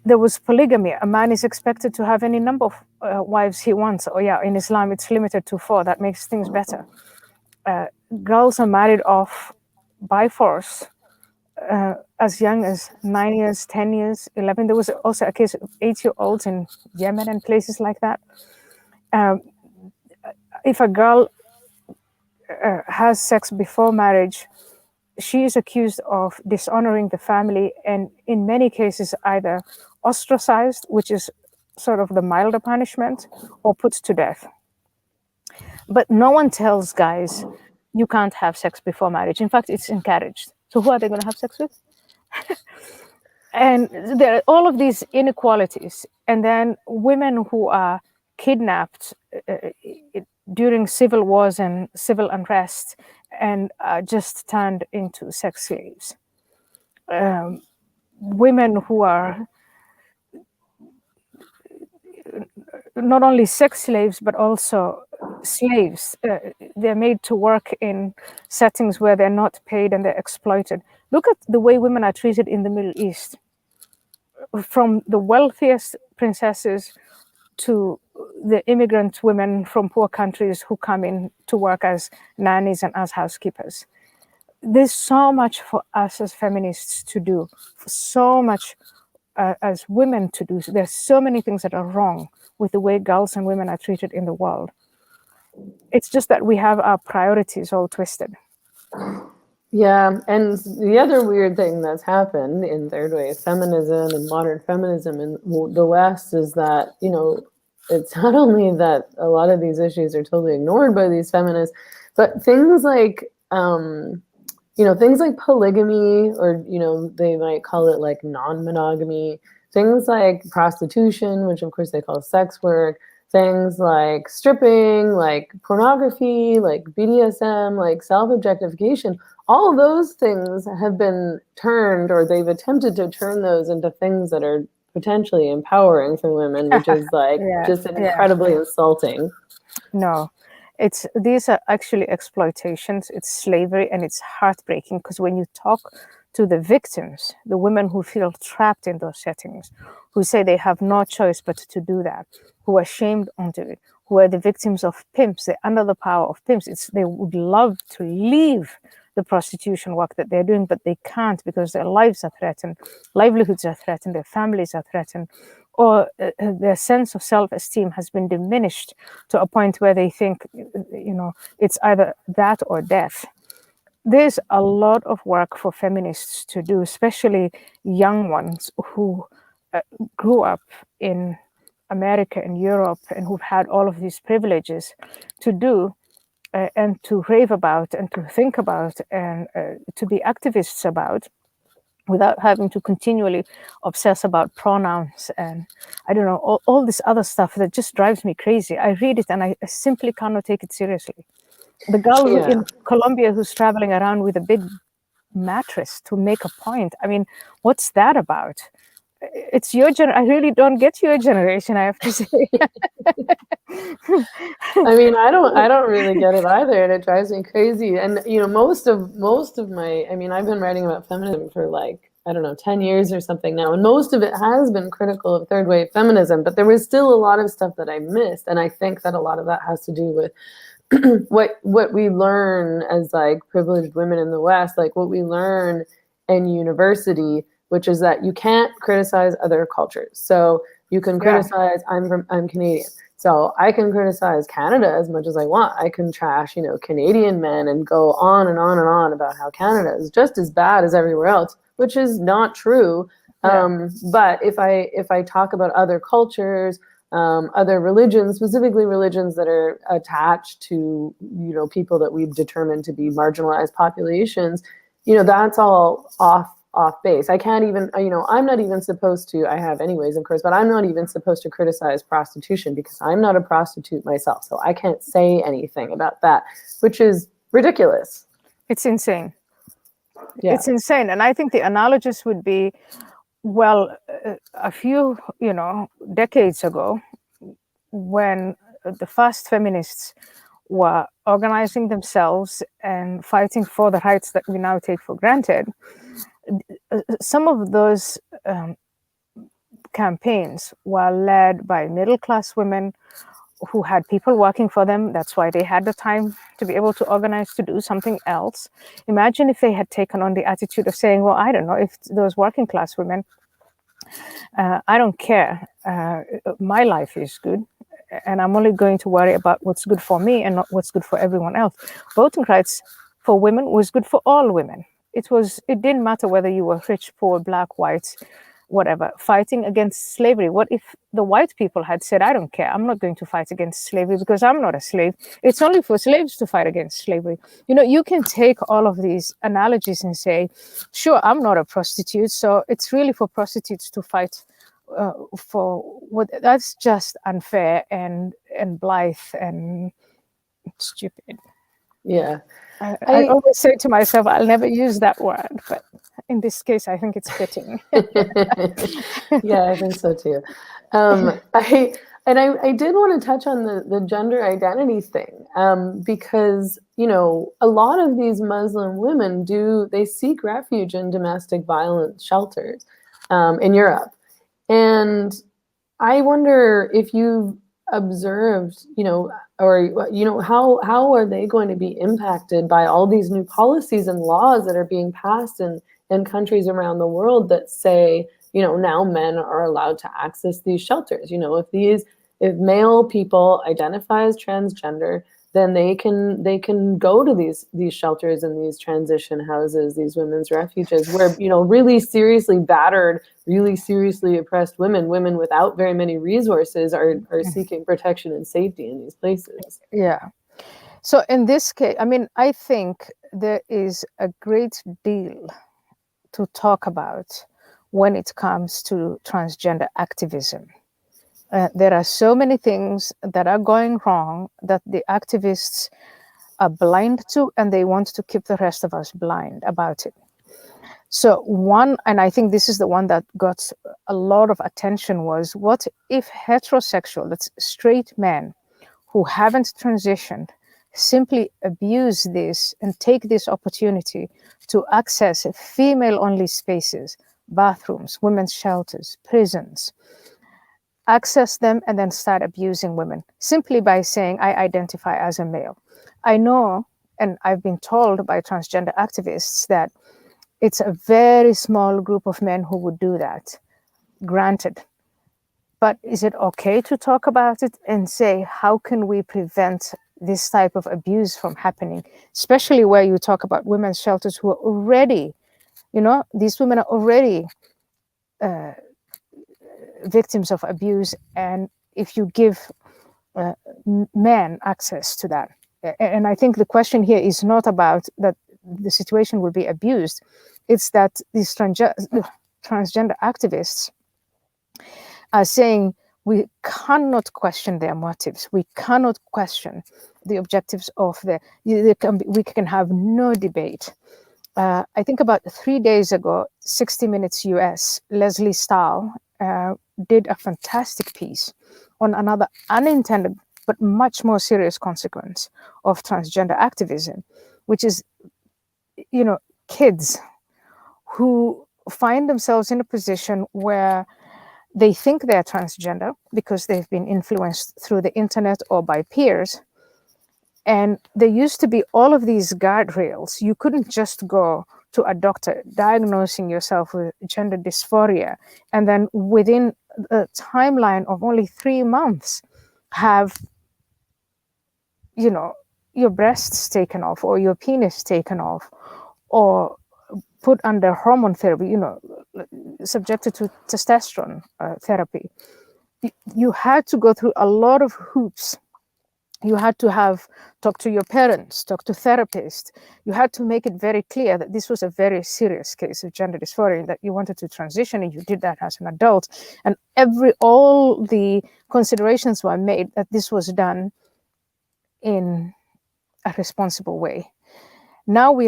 There was polygamy. A man is expected to have any number of wives he wants. In Islam, it's limited to 4. That makes things better. Girls are married off by force as young as 9 years, 10 years, 11. There was also a case of 8-year-olds in Yemen and places like that. If a girl has sex before marriage, she is accused of dishonoring the family, and in many cases either ostracized, which is sort of the milder punishment, or put to death. But no one tells guys, you can't have sex before marriage. In fact, it's encouraged. So who are they going to have sex with? And there are all of these inequalities. And then women who are kidnapped during civil wars and civil unrest and just turned into sex slaves. Women who are not only sex slaves, but also slaves. They're made to work in settings where they're not paid and they're exploited. Look at the way women are treated in the Middle East. From the wealthiest princesses to the immigrant women from poor countries who come in to work as nannies and as housekeepers. There's so much for us as feminists to do, so much as women to do. There's so many things that are wrong with the way girls and women are treated in the world. It's just that we have our priorities all twisted.
Yeah, and the other weird thing that's happened in third wave feminism and modern feminism in the West is that, it's not only that a lot of these issues are totally ignored by these feminists, but things like, things like polygamy, or, they might call it like non-monogamy, things like prostitution, which of course they call sex work, things like stripping, like pornography, like BDSM, like self-objectification. All those things have been turned, or they've attempted to turn those into things that are potentially empowering for women, which is like just incredibly insulting.
No, these are actually exploitations. It's slavery, and it's heartbreaking, because when you talk to the victims, the women who feel trapped in those settings, who say they have no choice but to do that, who are shamed onto it, who are the victims of pimps, they're under the power of pimps. They would love to leave the prostitution work that they're doing, but they can't, because their lives are threatened, livelihoods are threatened, their families are threatened, or their sense of self-esteem has been diminished to a point where they think, it's either that or death. There's a lot of work for feminists to do, especially young ones who grew up in America and Europe and who've had all of these privileges to do and to rave about and to think about and to be activists about, without having to continually obsess about pronouns and I don't know, all this other stuff that just drives me crazy. I read it and I simply cannot take it seriously. The girl in Colombia who's traveling around with a big mattress to make a point. I mean, what's that about? It's your I really don't get your generation, I have to say.
I mean, I don't really get it either, and it drives me crazy. And you know, most of my, I mean, I've been writing about feminism for like, I don't know, 10 years or something now, and most of it has been critical of third wave feminism, but there was still a lot of stuff that I missed, and I think that a lot of that has to do with what we learn as like privileged women in the West, like what we learn in university, which is that you can't criticize other cultures. So you can criticize, I'm Canadian, so I can criticize Canada as much as I want. I can trash, you know, Canadian men and go on and on and on about how Canada is just as bad as everywhere else, which is not true. But if I talk about other cultures, other religions, specifically religions that are attached to, you know, people that we've determined to be marginalized populations, you know, that's all off base. I can't even, you know, I'm not even supposed to, I have anyways, of course, but I'm not even supposed to criticize prostitution because I'm not a prostitute myself. So I can't say anything about that, which is ridiculous.
It's insane. Yeah. It's insane. And I think the analogous would be, well, a few, you know, decades ago, when the first feminists were organizing themselves and fighting for the rights that we now take for granted, some of those campaigns were led by middle-class women who had people working for them. That's why they had the time to be able to organize to do something else. Imagine if they had taken on the attitude of saying, well, I don't know, if those working-class women, I don't care, my life is good, and I'm only going to worry about what's good for me and not what's good for everyone else. Voting rights for women was good for all women. It didn't matter whether you were rich, poor, black, white, whatever, fighting against slavery. What if the white people had said, I don't care, I'm not going to fight against slavery because I'm not a slave. It's only for slaves to fight against slavery. You know, you can take all of these analogies and say, sure, I'm not a prostitute, so it's really for prostitutes to fight for what. That's just unfair and blithe and stupid.
Yeah.
I always say to myself, I'll never use that word, but in this case, I think it's fitting.
Yeah, I think so too. I did want to touch on the gender identity thing, because, you know, a lot of these Muslim women they seek refuge in domestic violence shelters in Europe. And I wonder if you've observed, you know, or, you know, how are they going to be impacted by all these new policies and laws that are being passed in countries around the world that say, you know, now men are allowed to access these shelters. You know, if male people identify as transgender, then they can go to these shelters and these transition houses, these women's refuges, where, you know, really seriously battered, really seriously oppressed women without very many resources are seeking protection and safety in these places.
Yeah. So in this case, I mean, I think there is a great deal to talk about when it comes to transgender activism. There are so many things that are going wrong that the activists are blind to, and they want to keep the rest of us blind about it. So one, and I think this is the one that got a lot of attention, was what if heterosexual, that's straight men who haven't transitioned, simply abuse this and take this opportunity to access female-only spaces, bathrooms, women's shelters, prisons, access them and then start abusing women simply by saying, I identify as a male. I know, and I've been told by transgender activists, that it's a very small group of men who would do that, granted. But is it okay to talk about it and say, how can we prevent this type of abuse from happening? Especially where you talk about women's shelters who are already, you know, these women are already victims of abuse, and if you give men access to that. And I think the question here is not about that the situation will be abused. It's that these transgender activists are saying we cannot question their motives. We cannot question the objectives of we can have no debate. I think about 3 days ago, 60 Minutes US, Leslie Stahl did a fantastic piece on another unintended but much more serious consequence of transgender activism, which is, kids who find themselves in a position where they think they're transgender because they've been influenced through the internet or by peers. And there used to be all of these guardrails. You couldn't just go to a doctor diagnosing yourself with gender dysphoria and then within a timeline of only 3 months have, your breasts taken off or your penis taken off or put under hormone therapy, subjected to testosterone therapy. You had to go through a lot of hoops. You had to talk to your parents, talk to therapists. You had to make it very clear that this was a very serious case of gender dysphoria, that you wanted to transition, and you did that as an adult. And all the considerations were made that this was done in a responsible way. Now we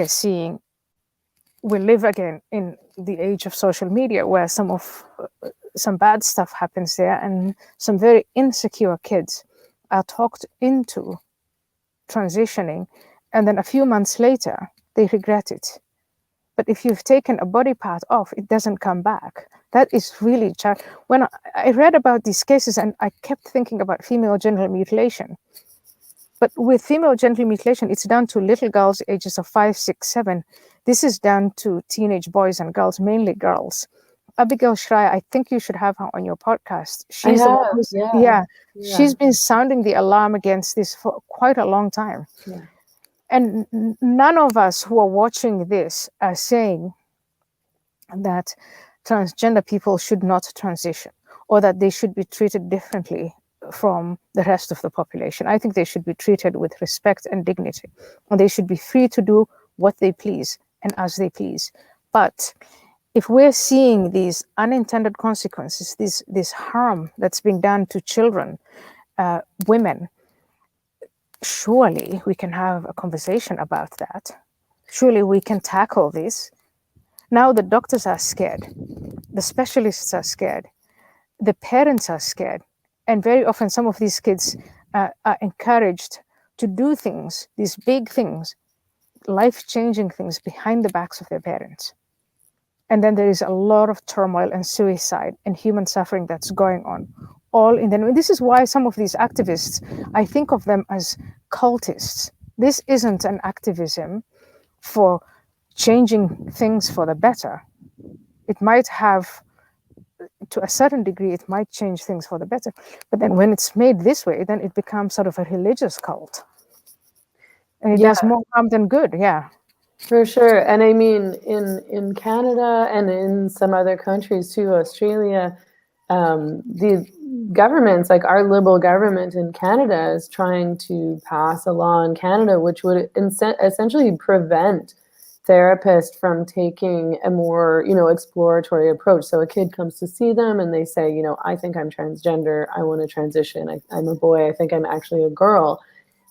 live again in the age of social media, where some bad stuff happens there, and some very insecure kids are talked into transitioning, and then a few months later they regret it. But if you've taken a body part off, it doesn't come back. That is really when I read about these cases, and I kept thinking about female genital mutilation. But with female genital mutilation, it's done to little girls ages of 5, 6, 7. This is done to teenage boys and girls, mainly girls. Abigail Schreier, I think you should have her on your podcast. She's been sounding the alarm against this for quite a long time. Yeah. And none of us who are watching this are saying that transgender people should not transition or that they should be treated differently from the rest of the population. I think they should be treated with respect and dignity, and they should be free to do what they please and as they please. But if we're seeing these unintended consequences, this harm that's being done to children, women, surely we can have a conversation about that. Surely we can tackle this. Now the doctors are scared, the specialists are scared, the parents are scared, and very often some of these kids are encouraged to do things, these big things, life-changing things behind the backs of their parents. And then there is a lot of turmoil and suicide and human suffering that's going on. This is why some of these activists, I think of them as cultists. This isn't an activism for changing things for the better. It might have, to a certain degree, it might change things for the better. But then when it's made this way, then it becomes sort of a religious cult. And it does more harm than good,
For sure. And I mean, in Canada and in some other countries too, Australia, the governments, like our Liberal government in Canada, is trying to pass a law in Canada which would essentially prevent therapists from taking a more, exploratory approach. So a kid comes to see them and they say, I think I'm transgender. I want to transition. I'm a boy. I think I'm actually a girl.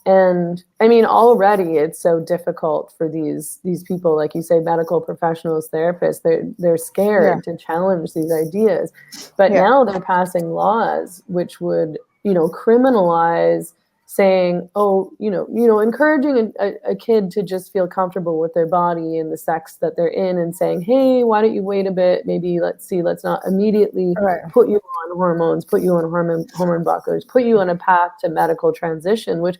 And I mean, already it's so difficult for these people, like you say, medical professionals, therapists, they're scared to challenge these ideas. But now they're passing laws which would, criminalize saying, encouraging a kid to just feel comfortable with their body and the sex that they're in, and saying, hey, why don't you wait a bit? Maybe let's not immediately put you on hormones, put you on hormone blockers, put you on a path to medical transition, which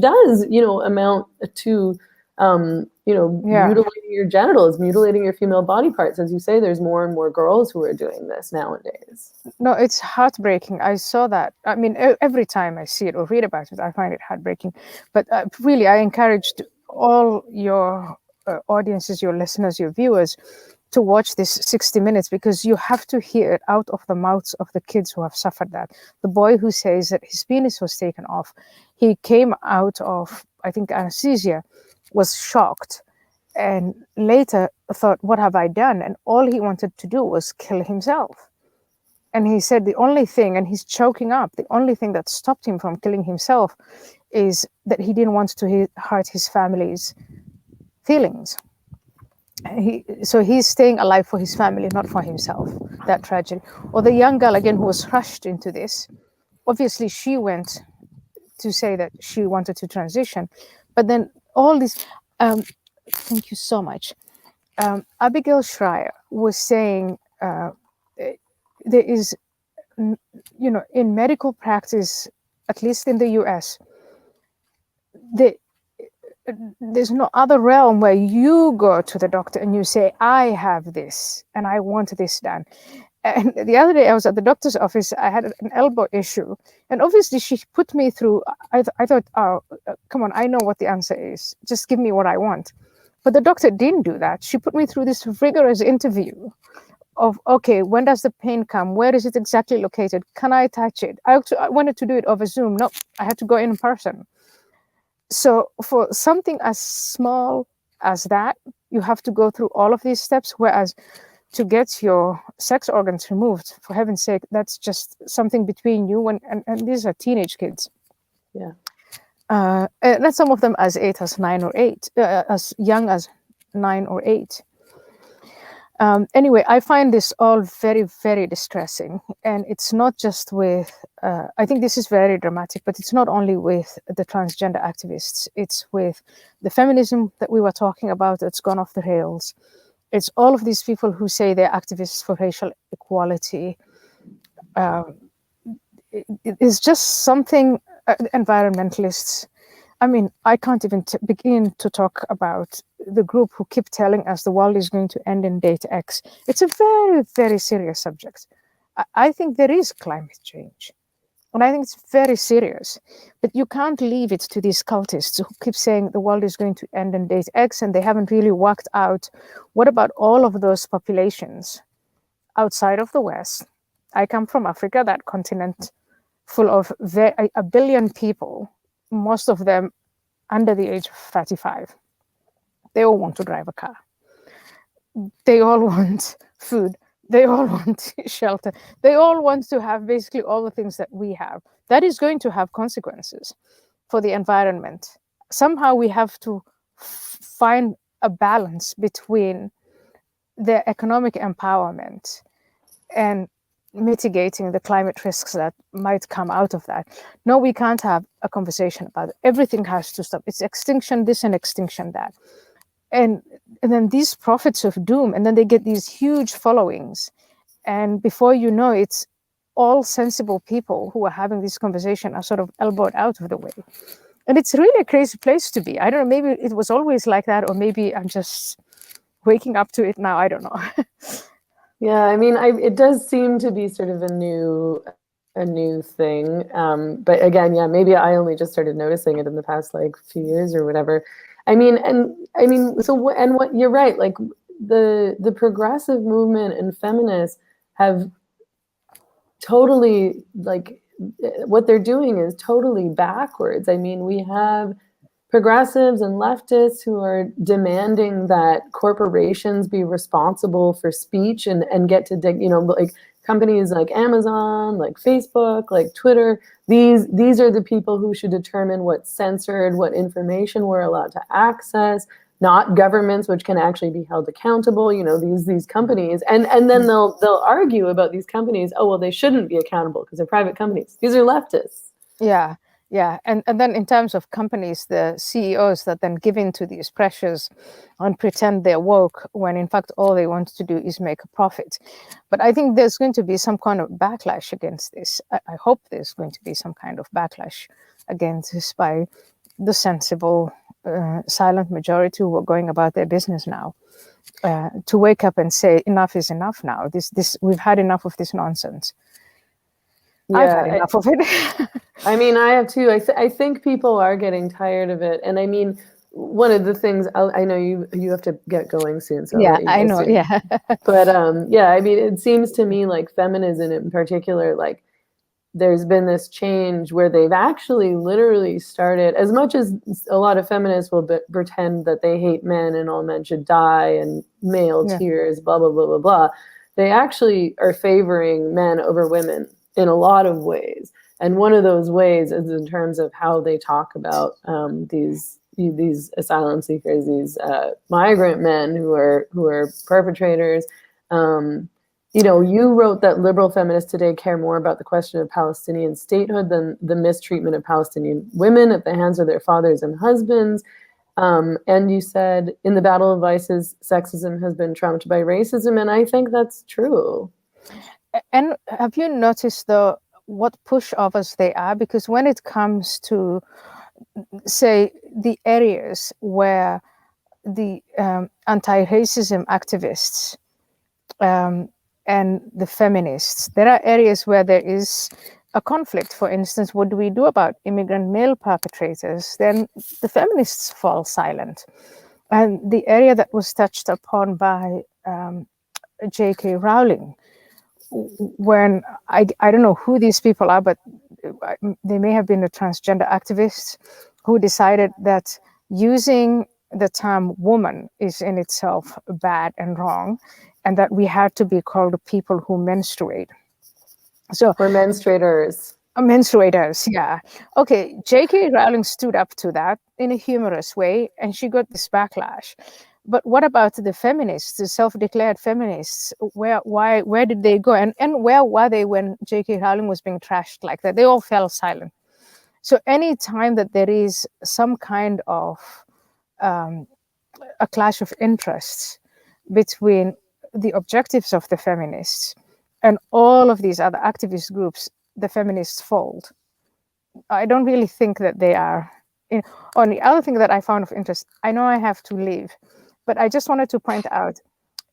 does, amount to, mutilating your genitals, mutilating your female body parts. As you say, there's more and more girls who are doing this nowadays.
No, it's heartbreaking. I saw that. I mean, every time I see it or read about it, I find it heartbreaking. But really, I encouraged all your audiences, your listeners, your viewers, to watch this 60 minutes, because you have to hear it out of the mouths of the kids who have suffered that. The boy who says that his penis was taken off, he came out of, I think, anesthesia, was shocked, and later thought, what have I done? And all he wanted to do was kill himself. And he said the only thing, and he's choking up, the only thing that stopped him from killing himself is that he didn't want to hurt his family's feelings. So he's staying alive for his family, not for himself. That tragedy. Or the young girl, again, who was rushed into this. Obviously, she went to say that she wanted to transition. But then all this, thank you so much. Abigail Schreier was saying there is, in medical practice, at least in the US, there's no other realm where you go to the doctor and you say, I have this and I want this done. And the other day I was at the doctor's office, I had an elbow issue. And obviously she put me through, I thought, oh, come on, I know what the answer is. Just give me what I want. But the doctor didn't do that. She put me through this rigorous interview of, okay, when does the pain come? Where is it exactly located? Can I touch it? I wanted to do it over Zoom. No, I had to go in person. So for something as small as that, you have to go through all of these steps, whereas to get your sex organs removed, for heaven's sake, that's just something between you and these are teenage kids.
Yeah.
And some of them as young as 9 or 8. Anyway, I find this all very, very distressing. And it's not just with, I think this is very dramatic, but it's not only with the transgender activists. It's with the feminism that we were talking about that's gone off the rails. It's all of these people who say they're activists for racial equality. It's just something, environmentalists. I mean, I can't even begin to talk about the group who keep telling us the world is going to end in date X. It's a very, very serious subject. I think there is climate change. And I think it's very serious. But you can't leave it to these cultists who keep saying the world is going to end in date X, and they haven't really worked out what about all of those populations outside of the West. I come from Africa, that continent full of a billion people, most of them under the age of 35. They all want to drive a car. They all want food. They all want shelter. They all want to have basically all the things that we have. That is going to have consequences for the environment. Somehow we have to find a balance between their economic empowerment and mitigating the climate risks that might come out of that. No, we can't have a conversation about it. Everything has to stop. It's extinction this and extinction that. And then these prophets of doom, and then they get these huge followings. And before you know, it's all sensible people who are having this conversation are sort of elbowed out of the way. And it's really a crazy place to be. I don't know, maybe it was always like that, or maybe I'm just waking up to it now. I don't know.
Yeah, I mean, it does seem to be sort of a new thing. But again, yeah, maybe I only just started noticing it in the past few years or whatever. So what you're right, like the progressive movement and feminists have totally, what they're doing is totally backwards. I mean, we have progressives and leftists who are demanding that corporations be responsible for speech and get to companies like Amazon, like Facebook, like Twitter. These are the people who should determine what's censored, what information we're allowed to access, not governments, which can actually be held accountable. These companies, and then they'll argue about these companies. Oh, well, they shouldn't be accountable because they're private companies. These are leftists.
Yeah. Yeah, and then in terms of companies, the CEOs that then give in to these pressures and pretend they're woke when in fact all they want to do is make a profit. But I think there's going to be some kind of backlash against this. I hope there's going to be some kind of backlash against this by the sensible, silent majority who are going about their business now, to wake up and say enough is enough now. We've had enough of this nonsense. Yeah, I've had enough of it.
I mean, I have too. I think people are getting tired of it. And I mean, one of the things I know you have to get going soon, so I'll
Yeah,
let you
I
go
know.
soon.
Yeah.
But yeah, I mean, it seems to me like feminism in particular, like there's been this change where they've actually literally started, as much as a lot of feminists will pretend that they hate men and all men should die and male
Yeah.
tears, blah, blah, blah, blah, blah. They actually are favoring men over women in a lot of ways. And one of those ways is in terms of how they talk about these asylum seekers, these migrant men who are perpetrators. You know, you wrote that liberal feminists today care more about the question of Palestinian statehood than the mistreatment of Palestinian women at the hands of their fathers and husbands. And you said, in the battle of vices, sexism has been trumped by racism. And I think that's true.
And have you noticed, though, what pushovers they are? Because when it comes to, say, the areas where the anti-racism activists and the feminists, there are areas where there is a conflict. For instance, what do we do about immigrant male perpetrators? Then the feminists fall silent. And the area that was touched upon by J.K. Rowling, when I don't know who these people are, but they may have been a transgender activist who decided that using the term woman is in itself bad and wrong, and that we had to be called people who menstruate. So
we're menstruators.
Menstruators, yeah. Okay, J.K. Rowling stood up to that in a humorous way, and she got this backlash. But what about the feminists, the self-declared feminists? Where did they go? And where were they when J.K. Rowling was being trashed like that? They all fell silent. So any time that there is some kind of a clash of interests between the objectives of the feminists and all of these other activist groups, the feminists fold. I don't really think that they are. On the other thing that I found of interest, I know I have to leave, but I just wanted to point out,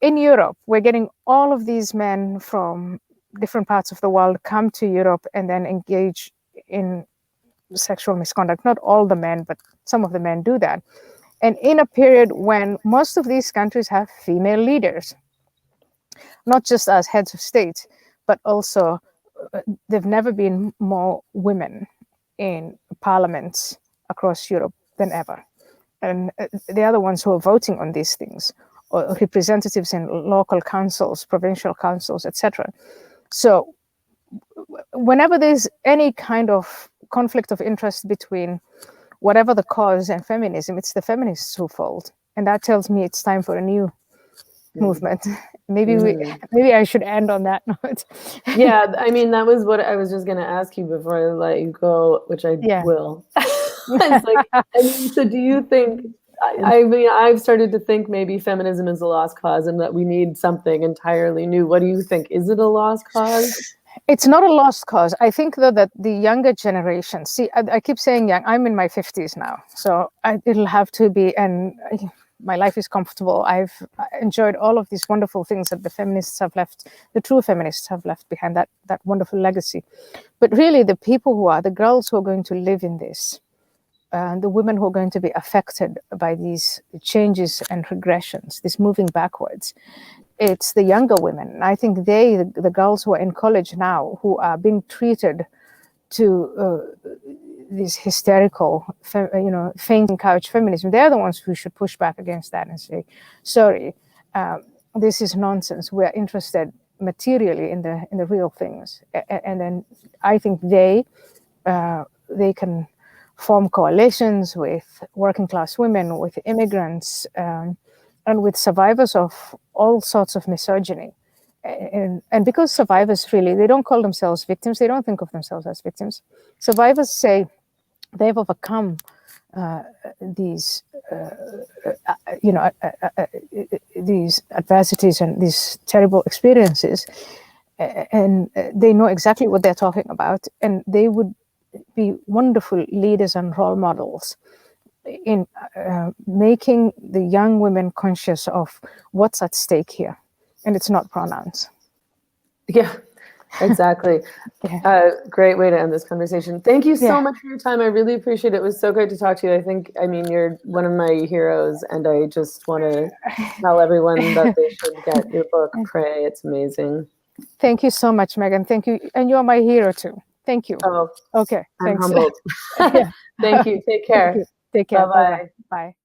in Europe, we're getting all of these men from different parts of the world come to Europe and then engage in sexual misconduct. Not all the men, but some of the men do that. And in a period when most of these countries have female leaders, not just as heads of state, but also there've never been more women in parliaments across Europe than ever. And they are the ones who are voting on these things, or representatives in local councils, provincial councils, etc. So whenever there's any kind of conflict of interest between whatever the cause and feminism, it's the feminists who fold. And that tells me it's time for a new movement. Maybe I should end on that note.
Yeah, I mean, that was what I was just going to ask you before I let you go, which I will. It's like, I mean, so do you think, I mean, I've started to think maybe feminism is a lost cause and that we need something entirely new. What do you think? Is it a lost cause?
It's not a lost cause. I think, though, that the younger generation, see, I keep saying young, I'm in my 50s now, so it'll have to be, and my life is comfortable. I've enjoyed all of these wonderful things that the feminists have left, the true feminists have left behind, that wonderful legacy. But really, the people who are, the girls who are going to live in this, the women who are going to be affected by these changes and regressions, this moving backwards, it's the younger women. I think the girls who are in college now, who are being treated to this hysterical, fainting couch feminism, they're the ones who should push back against that and say, sorry, this is nonsense. We're interested materially in the real things. And then I think they can form coalitions with working class women, with immigrants, and with survivors of all sorts of misogyny. And because survivors really, they don't call themselves victims, they don't think of themselves as victims. Survivors say they've overcome these these adversities and these terrible experiences, and they know exactly what they're talking about, and they would be wonderful leaders and role models in making the young women conscious of what's at stake here. And it's not pronouns.
Yeah. Exactly.
Yeah.
Great way to end this conversation. Thank you so
Yeah.
much for your time. I really appreciate it. It was so great to talk to you. I mean, you're one of my heroes, and I just want to tell everyone that they should get your book, Pray. It's amazing.
Thank you so much, Megan. Thank you. And you are my hero too. Thank you.
Oh,
Okay.
I'm
Thanks.
humbled.
Yeah.
Thank you. Take
Thank
care.
you. Take care. Bye-bye.
Bye-bye.
Bye.